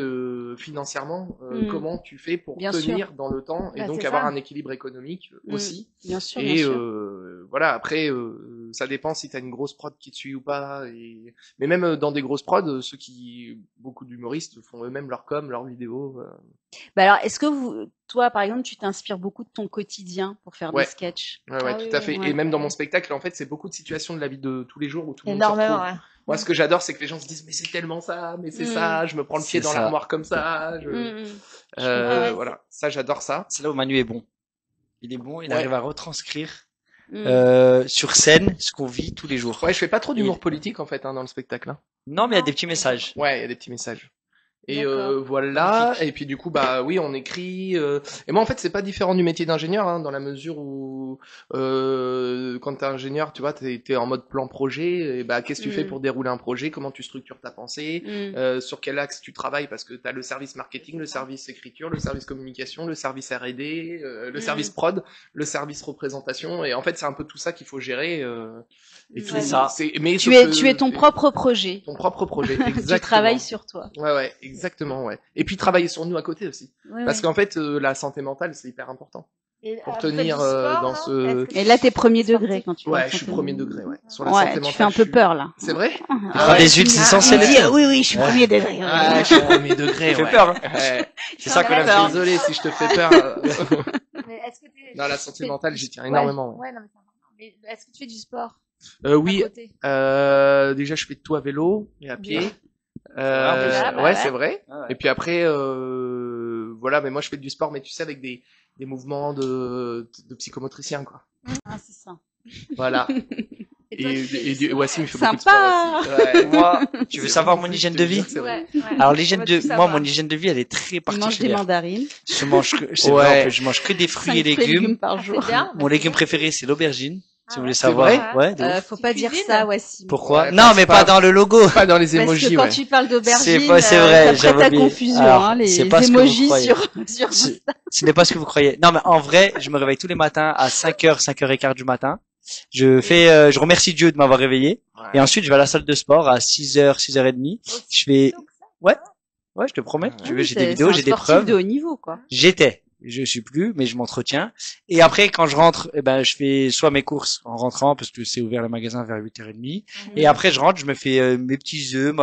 financièrement comment tu fais pour Bien tenir dans le temps et Bah, donc c'est avoir ça. un équilibre économique Mm. aussi. Bien sûr, Et bien sûr. voilà, après ça dépend si t'as une grosse prod qui te suit ou pas. Mais même dans des grosses prods, ceux qui beaucoup d'humoristes font eux-mêmes leur com, leurs vidéos. Bah alors, est-ce que toi, par exemple, tu t'inspires beaucoup de ton quotidien pour faire Ouais. des sketchs? Ouais, Ah tout oui, à fait. ouais. Et même dans mon spectacle, en fait, c'est beaucoup de situations de la vie de tous les jours où tout le monde se Énormément, retrouve. ouais. Moi, ce que j'adore, c'est que les gens se disent, mais c'est tellement ça, mais c'est ça, je me prends le pied C'est dans ça. l'armoire comme ça. Mm. Ouais, Voilà, ça, j'adore ça. C'est là où Manu est bon. Il est bon, il Ouais. arrive à retranscrire Mm. sur scène ce qu'on vit tous les jours. Ouais, je fais pas trop d'humour politique en fait dans le spectacle. Hein. Non, mais il y a des petits messages. Ouais, il y a des petits messages. Et D'accord. voilà. Et puis du coup, bah oui, on écrit. Et moi, en fait, c'est pas différent du métier d'ingénieur, hein, dans la mesure où quand t'es ingénieur, tu vois, t'es en mode plan projet. Et bah, qu'est-ce que tu fais pour dérouler un projet? Comment tu structures ta pensée? Mm. Sur quel axe tu travailles? Parce que t'as le service marketing, le service écriture, le service communication, le service R&D, le service prod, le service représentation. Et en fait, c'est un peu tout ça qu'il faut gérer. Et C'est ça. Mais Tu es ton propre projet. ton propre projet. Exactement. Tu travailles sur toi. Ouais, exactement, ouais. Et puis travailler sur nous à côté aussi. Ouais, Parce ouais. qu'en fait, la santé mentale, c'est hyper important. Et, Pour vous faites tenir, du sport, dans non ce- Est-ce que Et là, t'es tu- premier sportif degré quand tu Ouais, parles je suis santé premier mentale. degré, ouais. Sur la Ouais, santé tu mentale, fais un je peu suis- peur, là. C'est vrai? Il Ah prend ouais. des huiles essentielles. Il dit, oui, oui, je suis premier degré. Ouais, je suis premier degré, Ça fait ouais. peur, hein. Ouais. C'est ça qu'on aime. peur. Désolé si je te fais peur. Mais est-ce que t'es- Non, la tu santé fais mentale, du- j'y tiens ouais, énormément. Ouais, non, mais c'est important. Mais est-ce que tu fais du sport Oui, à côté déjà, je fais tout à vélo et à pied. Bien. Ah, bah Ouais, ouais. c'est vrai. Ah ouais. Et puis après, voilà, mais moi, je fais du sport, mais tu sais, avec des mouvements de psychomotricien, quoi. Ah, c'est ça. Voilà. Et toi, tu fais du Wassim, il fait Sympa. beaucoup de sport aussi. Ouais. Moi, tu veux savoir mon hygiène de vie? C'est vrai. Ouais, ouais. Alors l'hygiène On va de, tout moi, savoir. mon hygiène de vie, elle est très Il mange des particulière. mandarines. Je mange que, c'est Ouais. vrai, en fait, je mange que des fruits 5 et légumes. par Ah, jour. c'est bien. Mon légume préféré, c'est l'aubergine. Si vous voulez C'est savoir. vrai Ouais, de ouf. Faut Tu pas dire cuisines ça, Wassim. Pourquoi? Ouais, Non, mais pas- pas dans le logo. Pas dans les Parce emojis, que quand ouais. tu parles d'aubergine, C'est vrai, ça j'avais prête à oublié. confusion, Alors, hein, les c'est pas ce que vous emojis croyez. sur Ce n'est pas ce que vous croyez. Non, mais en vrai, je me réveille tous les matins à 5h, 5h15 du matin. Je remercie Dieu de m'avoir réveillé. Ouais. Et ensuite, je vais à la salle de sport à 6h, 6h30. Je fais, ouais, je te promets. Tu veux, j'ai des vidéos, j'ai des preuves. de haut niveau, quoi. J'étais. Je suis plus, mais je m'entretiens. Et après, quand je rentre, eh ben, je fais soit mes courses en rentrant, parce que c'est ouvert le magasin vers 8h30. Et après, je rentre, je me fais mes petits œufs,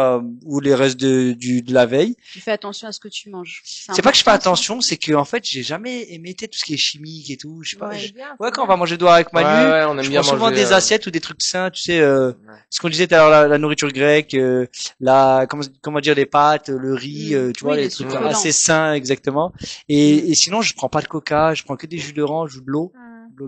ou les restes de la veille. Tu fais attention à ce que tu manges. C'est pas que je fais important, attention, c'est que, en fait, j'ai jamais aimé tout ce qui est chimique et tout. Je sais pas. Ouais. Ouais, quand on va manger dehors avec Manu, Ouais, on aime je bien prends souvent manger, des assiettes ou des trucs sains, tu sais, Ouais. ce qu'on disait tout à l'heure, la nourriture grecque, comment dire, les pâtes, le riz, tu vois, Oui, les les trucs succulents. assez sains, exactement. Et sinon, je prends pas de coca, je prends que des jus d'orange ou de l'eau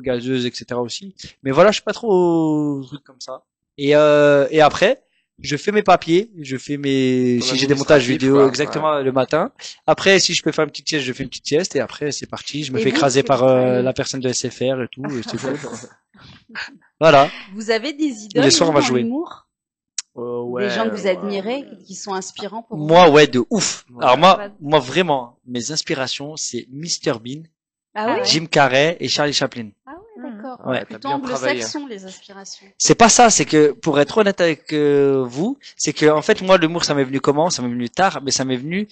gazeuse, etc. aussi. Mais voilà, je suis pas trop truc comme ça. Et après, je fais mes papiers, je fais Ton si j'ai des montages administratif, vidéo, quoi. exactement, le matin. Après, si je peux faire une petite sieste, je fais une petite sieste, et après, c'est parti. Je me Et fais vous, écraser c'est par pareil. la personne de SFR et tout, et c'est cool. Voilà. Vous avez des idoles Les soirs, on va dans jouer. l'humour? Ouais, Des gens que vous ouais. admirez, qui sont inspirants pour vous? Moi, ouais, de ouf. Ouais. Alors Ouais. moi vraiment, mes inspirations, c'est Mr Bean, Ah oui? Ouais. Jim Carrey et Charlie Chaplin. Ah ouais, d'accord. D'accord. Ouais. T'as Plutôt bien travaillé. anglo-saxon, les aspirations. C'est pas ça, c'est que pour être honnête avec vous, c'est que en fait moi l'humour ça m'est venu comment? Ça m'est venu tard, mais ça m'est venu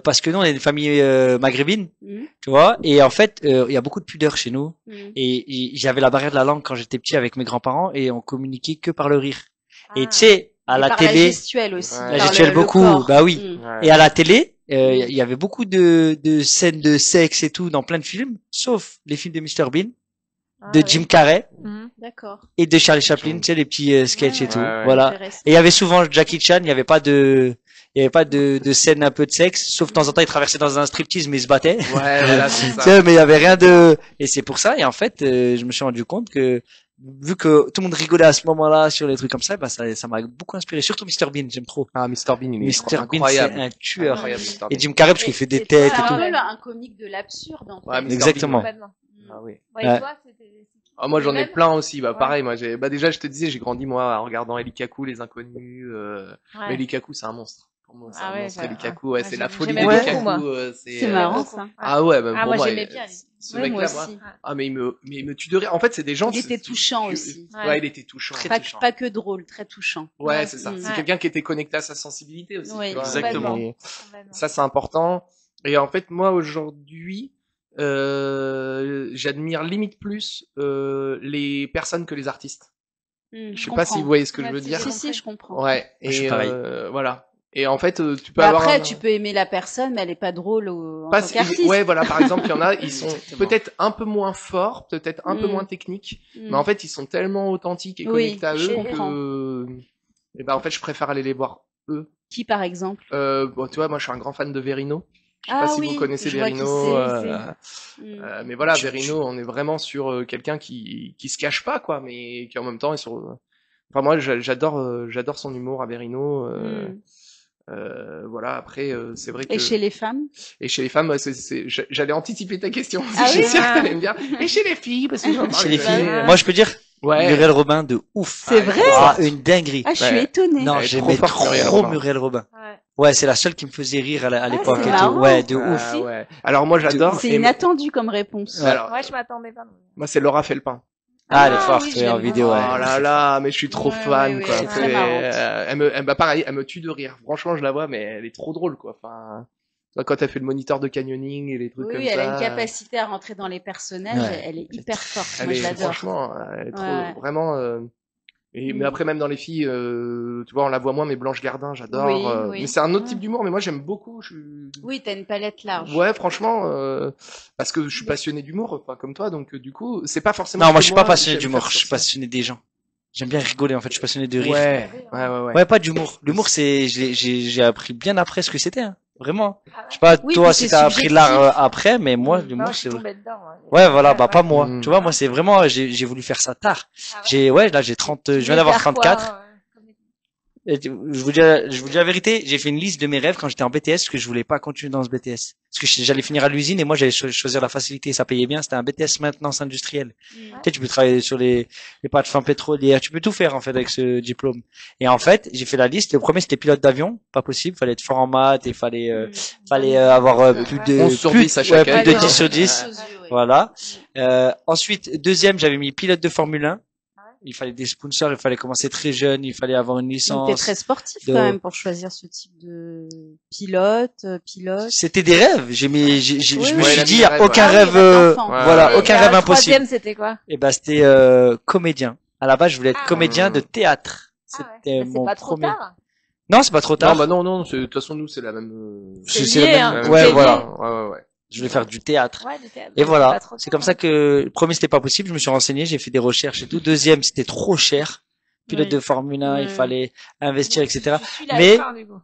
parce que nous on est une famille maghrébine, Mhm. tu vois, et en fait il y a beaucoup de pudeur chez nous Mhm. et j'avais la barrière de la langue quand j'étais petit avec mes grands-parents et on communiquait que par le rire. Et tu Ah. sais à Et la par télé, la gestuelle aussi. Ouais. la par gestuelle le beaucoup, corps. bah oui. Mhm. Ouais. Et à la télé, il y avait beaucoup de scènes de sexe et tout dans plein de films, sauf les films de Mr Bean, Ah, de ouais. Jim Carrey Mhm. D'accord. et de Charlie Chaplin, tu sais les petits sketchs et Ouais, tout. ouais, ouais. Voilà. Intéressant. Et il y avait souvent Jackie Chan, il y avait pas de scène un peu de sexe, sauf de temps en temps il traversait dans un striptease mais il se battait. Ouais, voilà, c'est Tu ça. sais, mais il y avait rien de et c'est pour ça et en fait je me suis rendu compte que vu que tout le monde rigolait à ce moment-là sur les trucs comme ça, bah ça m'a beaucoup inspiré, surtout Mr Bean, j'aime trop. Ah, Mr Bean, il est Mr Bean c'est incroyable. un tueur. Incroyable, Mr. Et Bean. Jim Carrey parce qu'il fait des têtes C'est et un tout. peu un comique de l'absurde, en fait. Ouais, Mr. Exactement. Bean, Complètement. Mhm. Ah oui. Ouais, et Ouais. toi, c'était... Ah, moi, j'en ai Même plein aussi. Bah, Ouais. pareil, moi, déjà, je te disais, j'ai grandi, moi, en regardant Elikaku, Les Inconnus, Mais Ouais. Elikaku, c'est un monstre. Pour moi, c'est Ah un ouais, monstre, ouais. Elikaku. Ouais, Ouais, c'est la folie j'aimais beaucoup, d'Elikaku. moi. C'est marrant, ça. Ah ouais, même Ah, pour moi, moi, j'aimais bien. ce Ouais, moi mec-là, moi. aussi. Ah, mais il me tue de rire. En fait, c'est des gens. Il était touchant aussi. Ouais, il était touchant. Très Pas, touchant. pas que drôle, très touchant. Ouais, c'est ça. Mm. C'est Ouais. quelqu'un qui était connecté à sa sensibilité aussi. Oui, tu vois. exactement. Et Complètement. ça, c'est important. Et en fait, moi, aujourd'hui, j'admire limite plus les personnes que les artistes. Je sais pas si vous voyez ce que je veux Ouais, dire. Si, si, je comprends. Ouais. Je suis Et pareil. voilà. Et en fait, tu peux Bah avoir. après, un- tu peux aimer la personne, mais elle est pas drôle en Pas tant si- qu'artiste. Ouais, voilà. Par exemple, il y en a, ils sont Exactement. peut-être un peu moins forts, peut-être un peu Mm. moins techniques, Mm. mais en fait, ils sont tellement authentiques et Oui, connectés à je eux comprends. que, et ben, en fait, je préfère aller les voir eux. Qui, par exemple? Bon, tu vois, moi, je suis un grand fan de Verino. Je sais Ah pas si oui, vous connaissez je vois qui Verino. c'est. Mais voilà, Verino, on est vraiment sur quelqu'un qui se cache pas, quoi, mais qui en même temps est sur. Enfin, moi, j'adore son humour à Verino. Mm. Voilà. Après, c'est vrai que. Et chez les femmes? Et chez les femmes, j'allais anticiper ta question. Ah Je suis oui sûr que t'allais me dire. Et chez les filles, parce que j'en Chez parlais les jamais. filles, moi je peux dire Ouais. Muriel Robin de ouf. C'est vrai? Ah, une dinguerie. Ah, je suis Ouais. étonnée. Non, Elle est j'aimais trop forte, Muriel trop Robin. Muriel Robin. Ouais. Ouais, c'est la seule qui me faisait rire à l'époque c'est et marrant. tout. Ouais, de Ah, ouf. ouais. Alors moi, j'adore. C'est et- inattendu comme réponse. Ouais. Alors, Ouais, je m'attendais pas. moi, c'est Laura Felpin. Ah, elle est Ah, forte, oui, je ouais, en l'aime vidéo, Oh ouais. là là, mais je suis trop Ouais, fan, ouais, quoi. ouais, c'est très marrante. Pareil, elle me tue de rire. Franchement, je la vois, mais elle est trop drôle, quoi. Enfin, tu vois, quand elle fait le moniteur de canyoning et les trucs Oui, comme elle ça. a une capacité à rentrer dans les personnages. Ouais. Elle est hyper forte. Elle Moi, est, je l'adore. franchement, elle est trop, Ouais. vraiment, mais Mm. après, même dans les filles, tu vois, on la voit moins, mais Blanche Gardin, j'adore. Oui, oui. Mais c'est un autre Ouais. type d'humour, mais moi, j'aime beaucoup. Oui, t'as une palette large. Ouais, franchement, parce que je suis passionné d'humour, enfin, comme toi, donc, du coup, c'est pas forcément. Non, ce moi que je suis pas passionné j'aime d'humour, faire je suis sur scène. passionné des gens. J'aime bien rigoler en fait, je suis passionné de rire. Ouais. Ouais, pas d'humour. L'humour c'est j'ai appris bien après ce que c'était hein. Vraiment. Ah ouais. Je sais pas Oui, toi puis si c'est t'as appris subjectif. l'art après mais moi Mm. Non, l'humour je c'est suis tombée dedans. ouais, voilà, bah pas moi. Mm. Tu vois, moi c'est vraiment j'ai voulu faire ça tard. Ah ouais. J'ai 30 je viens d'avoir 34. Quoi, Et je vous dis la vérité, j'ai fait une liste de mes rêves quand j'étais en BTS parce que je voulais pas continuer dans ce BTS. Parce que j'allais finir à l'usine et moi j'allais choisir la facilité, ça payait bien, c'était un BTS maintenance industrielle. Mm. Tu sais, tu peux travailler sur les plateformes pétrolières, tu peux tout faire en fait avec ce diplôme. Et en fait, j'ai fait la liste. Le premier c'était pilote d'avion, pas possible, fallait être fort en maths et fallait avoir plus de 11 sur plus, 10 à chaque ouais, année. plus de Ouais, 10 sur 10. Ouais. Voilà. Ensuite, deuxième, j'avais mis pilote de Formule 1. Il fallait des sponsors, il fallait commencer très jeune, il fallait avoir une Donc, t'es licence. très sportif de- quand même pour choisir ce type de pilote. C'était des rêves. Je me Oui, suis oui. dit, il y a Ouais, aucun ouais. rêve, Ouais, voilà, ouais. aucun rêve impossible. Troisième, c'était quoi? Et ben, c'était comédien. À la base, je voulais être Ah. comédien de théâtre. Ah ouais. C'était Bah, mon c'est pas trop premier. tard. Non, c'est pas trop tard. Non, bah non, de toute façon, nous, c'est la même, C'est la lié, même- hein. Ouais, C'est voilà. Ouais. Je voulais faire du théâtre. Ouais, du théâtre. Et C'est voilà. pas trop C'est tard, comme ça hein. que le premier c'était pas possible. Je me suis renseigné, j'ai fait des recherches et tout. Deuxième, c'était trop cher. Pilote Oui. de Formule 1, il Mm. fallait investir, etc. Tu suis la Mais- F1, du coup.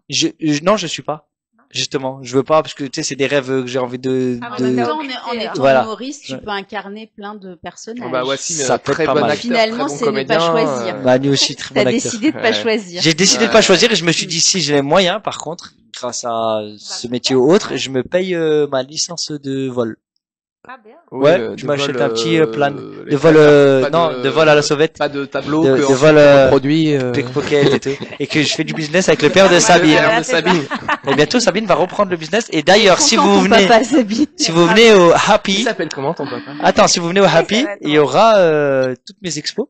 Non, je suis pas. Justement, je veux pas parce que tu sais, c'est des rêves que j'ai envie de. Ah, En mais même d'accord. temps, en étant Voilà. humoriste, tu Ouais. peux incarner plein de personnages. Bah, Wassim, Ça peut être très pas bon mal. acteur, Finalement, très bon c'est ne comédien. pas choisir. Manu aussi très bon T'as acteur. décidé de pas Ouais. choisir. J'ai décidé de pas choisir et je me suis dit si j'ai les moyens, par contre, grâce à ce métier ou autre, je me paye ma licence de vol. Ah, bien. Ouais, tu m'achètes un petit plan les de vol, pas de vol à la sauvette, pas de tableau de que ensuite vol, on produit. pickpocket et tout, et que je fais du business avec le père de Le Sabine. père Ouais, de c'est ça. Sabine. Et bientôt Sabine va reprendre le business. Et d'ailleurs, si Content, vous ton venez, papa, Sabine. si vous venez au Il Happy, s'appelle comment ton papa? attends, si vous venez au Happy, ça va être il y aura toutes mes expos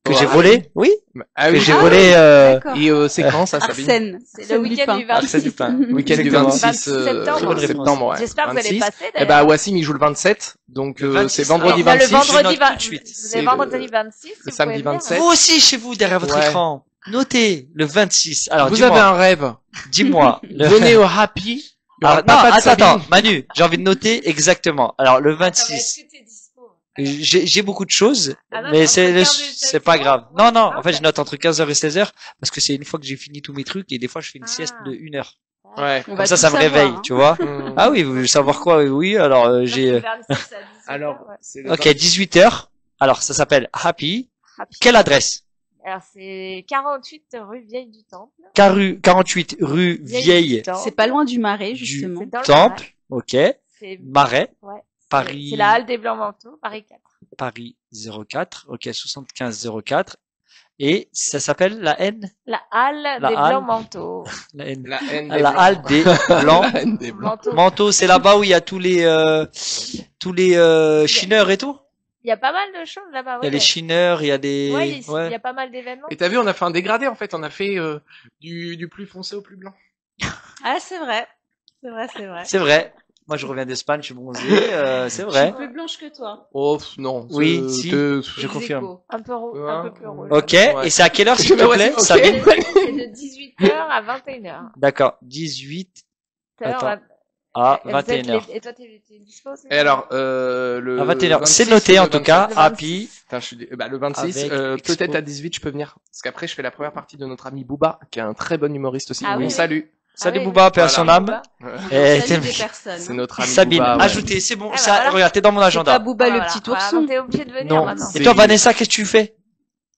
que Oh, j'ai ah volées, oui, Ah que oui, j'ai Ah volé. D'accord. Et c'est quand ça, Sabine? Arsène. C'est le week-end du 26. Arsène Lupin. Week-end du Exactement. 26 septembre. Très bonne réponse. septembre, ouais. J'espère que vous allez 26. passer, Eh d'ailleurs. ben, Wassim, il joue le 27. Donc, Le 26. c'est vendredi Alors, le 26. je vendredi note tout de suite. Vous C'est avez vendredi 26. le samedi 27. Vous aussi, chez vous, derrière votre Ouais. écran, notez le 26. Alors, Vous avez dis-moi, un rêve. dis-moi. le- Venez au Happy. Il y aura Alors, le papa non, de attends, Sabine. Manu, j'ai envie de noter exactement. Alors, le Attends, mais 26, est-ce que t'es dispo? j'ai beaucoup de choses, Ah non, mais entre c'est 15 et c'est 16 pas heures. grave. Ouais, Non, non, ah, en fait, ok. je note entre 15h et 16h, parce que c'est une fois que j'ai fini tous mes trucs, et des fois, je fais une sieste de 1 heure. Ouais. On Comme va ça, tout ça me savoir, réveille, hein. tu vois. Hum. Ah oui, vous voulez savoir quoi? Oui, alors, j'ai, Le 26 à 18 Alors, heures, ouais. c'est le ok, 18h. Alors, ça s'appelle Happy. Happy. Quelle adresse? Alors, c'est 48 rue Vieille du Temple. 48 rue Vieille du Temple. C'est pas loin du Marais, du justement. C'est dans le Temple. Ok. C'est Marais. ouais. Paris. C'est la halle des Blancs Manteaux, Paris 4. Paris 04. Ok, 75 04. Et ça s'appelle la N? La halle La des halle. Blancs Manteaux. La N. La haine La halle des Blancs. La haine des blancs. Manteaux. Manteau, c'est là-bas où il y a tous les chineurs et tout. Il y a pas mal de choses là-bas. Il y a les chineurs, il y a des. Ouais, il Ouais. y a pas mal d'événements. Et t'as vu, on a fait un dégradé, en fait. On a fait, du plus foncé au plus blanc. Ah, c'est vrai. C'est vrai, c'est vrai. C'est vrai. Moi, je reviens d'Espagne, je suis bronzé. C'est Je vrai. suis plus blanche que toi. Oh, non. Oui, c'est- si. que- Je confirme. Un peu, un peu plus rouge. Ok. Ouais. Et c'est à quelle heure, s'il te Ouais, plaît, ok. Sabine? C'est de 18h à 21h. D'accord. 18 Tout à l'heure, Attends. on a- à vous êtes 21h. Et toi, t'es dispo c'est Et ça alors, le. À 21h. 26, C'est noté, le en tout cas. 27. Happy. Putain, bah, le 26, Avec peut-être Expo. à 18, je peux venir. Parce qu'après, je fais la première partie de notre ami Booba, qui est un très bon humoriste aussi. Ah On oui, le oui. salue. Salut Ah oui, Booba, oui. paix à Voilà. son âme. Booba. Et Salut t'es- des personnes. C'est notre ami Sabine, Booba. Ouais. ajoutez, c'est bon. Ah, bah, Ça, voilà. regarde, t'es dans mon C'est pas agenda. Booba Ah, le voilà. petit Voilà, ourson. t'es obligé de venir Non. maintenant. Et toi, Vanessa, qu'est-ce que tu fais?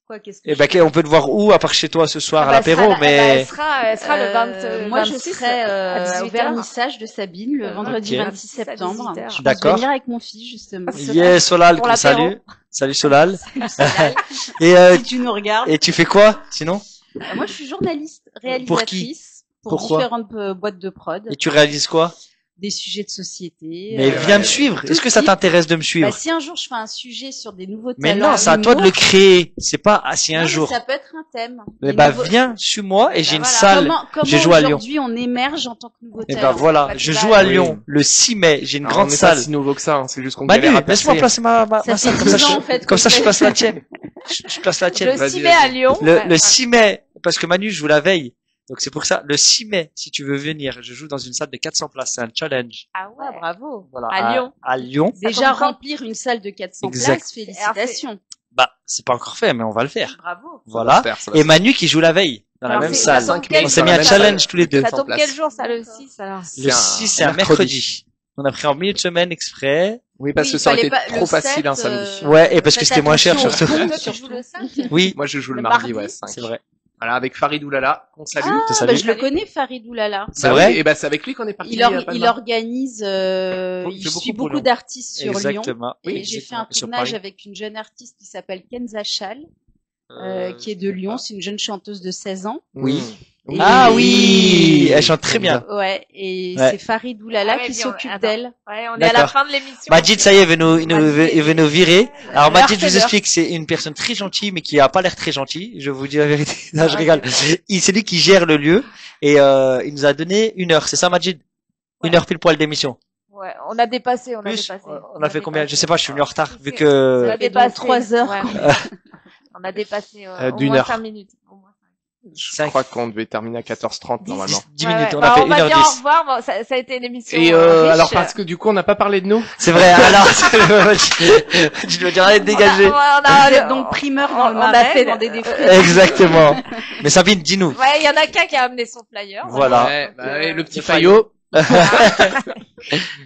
Quoi, qu'est-ce que Eh je ben, fais on peut te voir où, à part chez toi ce soir à Ah bah, l'apéro, elle sera- mais. elle sera le 20, moi, je 26 serai à au 18h. vernissage de Sabine le vendredi Ok. 26 septembre. 18h. Je pense D'accord. venir avec mon fils, justement. Yes, Solal, Pour qu'on l'apéro. salue. Salut Solal. Solal. Et, Si tu nous regardes. et tu fais quoi, sinon? Moi, je suis journaliste, Pour qui réalisatrice pour Pourquoi différentes boîtes de prod, Et tu réalises quoi? des sujets de société. Mais viens me suivre. Est-ce que ça t'intéresse de me Bah, suivre? si un jour je fais un sujet sur des nouveaux Mais talents, non, c'est à toi de le humour, créer. C'est pas, ah, si non, un mais jour. ça peut être un thème. Mais Des bah, nouveaux- viens, suis-moi, et j'ai une voilà. salle. Comment Je joue à Lyon. aujourd'hui on émerge en tant que nouveau Et talent. bah voilà, Bah, je tu joue vas- à Oui. Lyon le 6 mai, j'ai une Alors, grande on n'est salle. pas si nouveau que ça, hein, c'est juste qu'on Manu, galère à percer. laisse-moi placer ma Ça salle, fait comme ça, 10 ans, en je, fait. comme que ça je je fais- place la tienne. Je place la tienne. Le Vas-y, 6 mai à vas-y. Lyon. Le Ouais. 6 mai, parce que Manu, je joue la veille. Donc c'est pour ça, le 6 mai, si tu veux venir, je joue dans une salle de 400 places, c'est un challenge. Ah Ah, ouais. bravo. Voilà. À Lyon. À Lyon. Déjà tombe quand remplir une salle de 400 Exact. places, félicitations. Bah, c'est pas encore fait, mais on va le faire. Bravo. Voilà. Ça va se faire. Et Manu qui joue la veille, dans la Alors, même c'est- salle. ça tombe quel On s'est mis jour un challenge tous les deux. Ça tombe 400 quel jour, ça, le 6, alors? Le 6, c'est un mercredi. On a pris en milieu de semaine exprès. Oui, parce Oui, que ça aurait fallait été pas- trop le facile un 7, samedi. Ouais, et parce que faites c'était moins cher attention surtout. au Toi, pont, tu joues le surtout. 5. Oui, Moi, je joue le Le mardi, mardi, ouais, 5. c'est vrai. Voilà, avec Farid Oulala, qu'on salue. Ah, Te bah, salue. je le connais, Farid Oulala. C'est Bah vrai? oui, et bah, c'est avec lui qu'on est parti. Il, à il Palma. organise, Il il fait suit beaucoup pour beaucoup Lyon. d'artistes sur Lyon. Exactement. Et Oui, j'ai fait un exactement. Sur tournage Paris. avec une jeune artiste qui s'appelle Kenza Chal, Euh, qui est de Lyon. C'est une jeune chanteuse de 16 ans. Oui. Mmh. Ah Et- oui, elle chante très bien. Ouais, et Ouais. c'est Farid Oulala Ah ouais, qui puis on- s'occupe attends. d'elle. Ouais, on est à la D'accord. fin de l'émission. Majid, ça y est, il veut nous virer. Alors L'heure, Majid, je c'est vous l'heure. explique, c'est une personne très gentille, mais qui a pas l'air très gentille. Je vous dis la vérité. Non, je Ah, rigole. ok. C'est lui qui gère le lieu et il nous a donné 1 heure. C'est ça, Majid? 1 heure pile poil d'émission. Ouais, on a dépassé, on a Plus, dépassé. on a fait combien? Je sais pas, je suis venu en retard vu On que. a Ça fait dépassé. donc 3 heures. Ouais. On a dépassé au d'une moins heure. 5 minutes. Au moins 5. Je Cinq. crois qu'on devait terminer à 14h30 normalement. 10 Ouais, minutes, ouais. on Bah, a fait on va 1 dire au heure 10. revoir. Bon, ça a été une émission Et riche. alors parce que du coup on n'a pas parlé de nous. C'est vrai, alors, je dois dire, allez, dégagez. On a- Vous êtes donc primeur dans le on a marais, fait vendez des fruits. Exactement. Mais Sabine, dis-nous. Ouais, il y en a qu'un qui a amené son flyer. Voilà. Ouais, bah, ouais, le petit Le Fayot.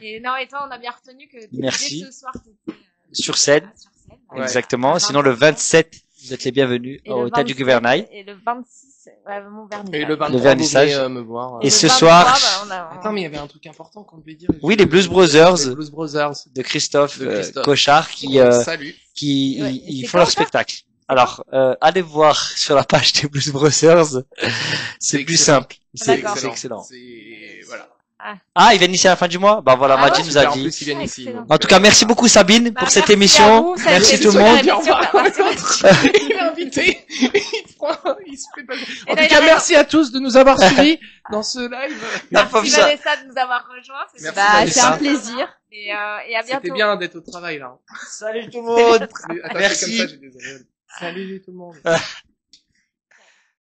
Et non, et toi, on a bien retenu que Merci. dès ce soir, t'étais Sur scène. sur scène. Ouais. Exactement. Le Sinon, le 27, vous êtes les bienvenus Et au le Tête du 27 Gouvernail. Et le 26 Ouais, mon vernissage. Et le 23, Le vernissage. vous venez, me voir. Et Le ce 23, soir- bah, on a- Attends, mais il y avait un truc important qu'on devait dire. Oui, les Blues Brothers. Les Blues Brothers. de Christophe, De Christophe. Cochard Salut. qui Ouais, ils c'est font leur quand, ça spectacle. Alors, allez voir sur la page des Blues Brothers. C'est plus excellent. simple. C'est D'accord. excellent. C'est, voilà. Ah, il vient ici à la fin du mois? Bah voilà, Ah Maddy ouais, nous a Super, en dit. plus, ils viennent Ah, ici. excellent. donc, En tout cas, merci beaucoup Sabine Bah, pour cette merci à émission. vous, ça a Merci été tout le une monde. super émission. Il est invité. Il se fait pas. En là, tout il a cas, raison. merci à tous de nous avoir suivis dans ce live. La pauvre Merci ça. Vanessa de nous avoir rejoints. C'est Merci, super. Bah, Vanessa. c'est un plaisir. Et à bientôt. C'était bien d'être au travail, là. Salut tout le monde. Attends, Merci. c'est comme ça, j'ai des oreilles. Salut tout le monde.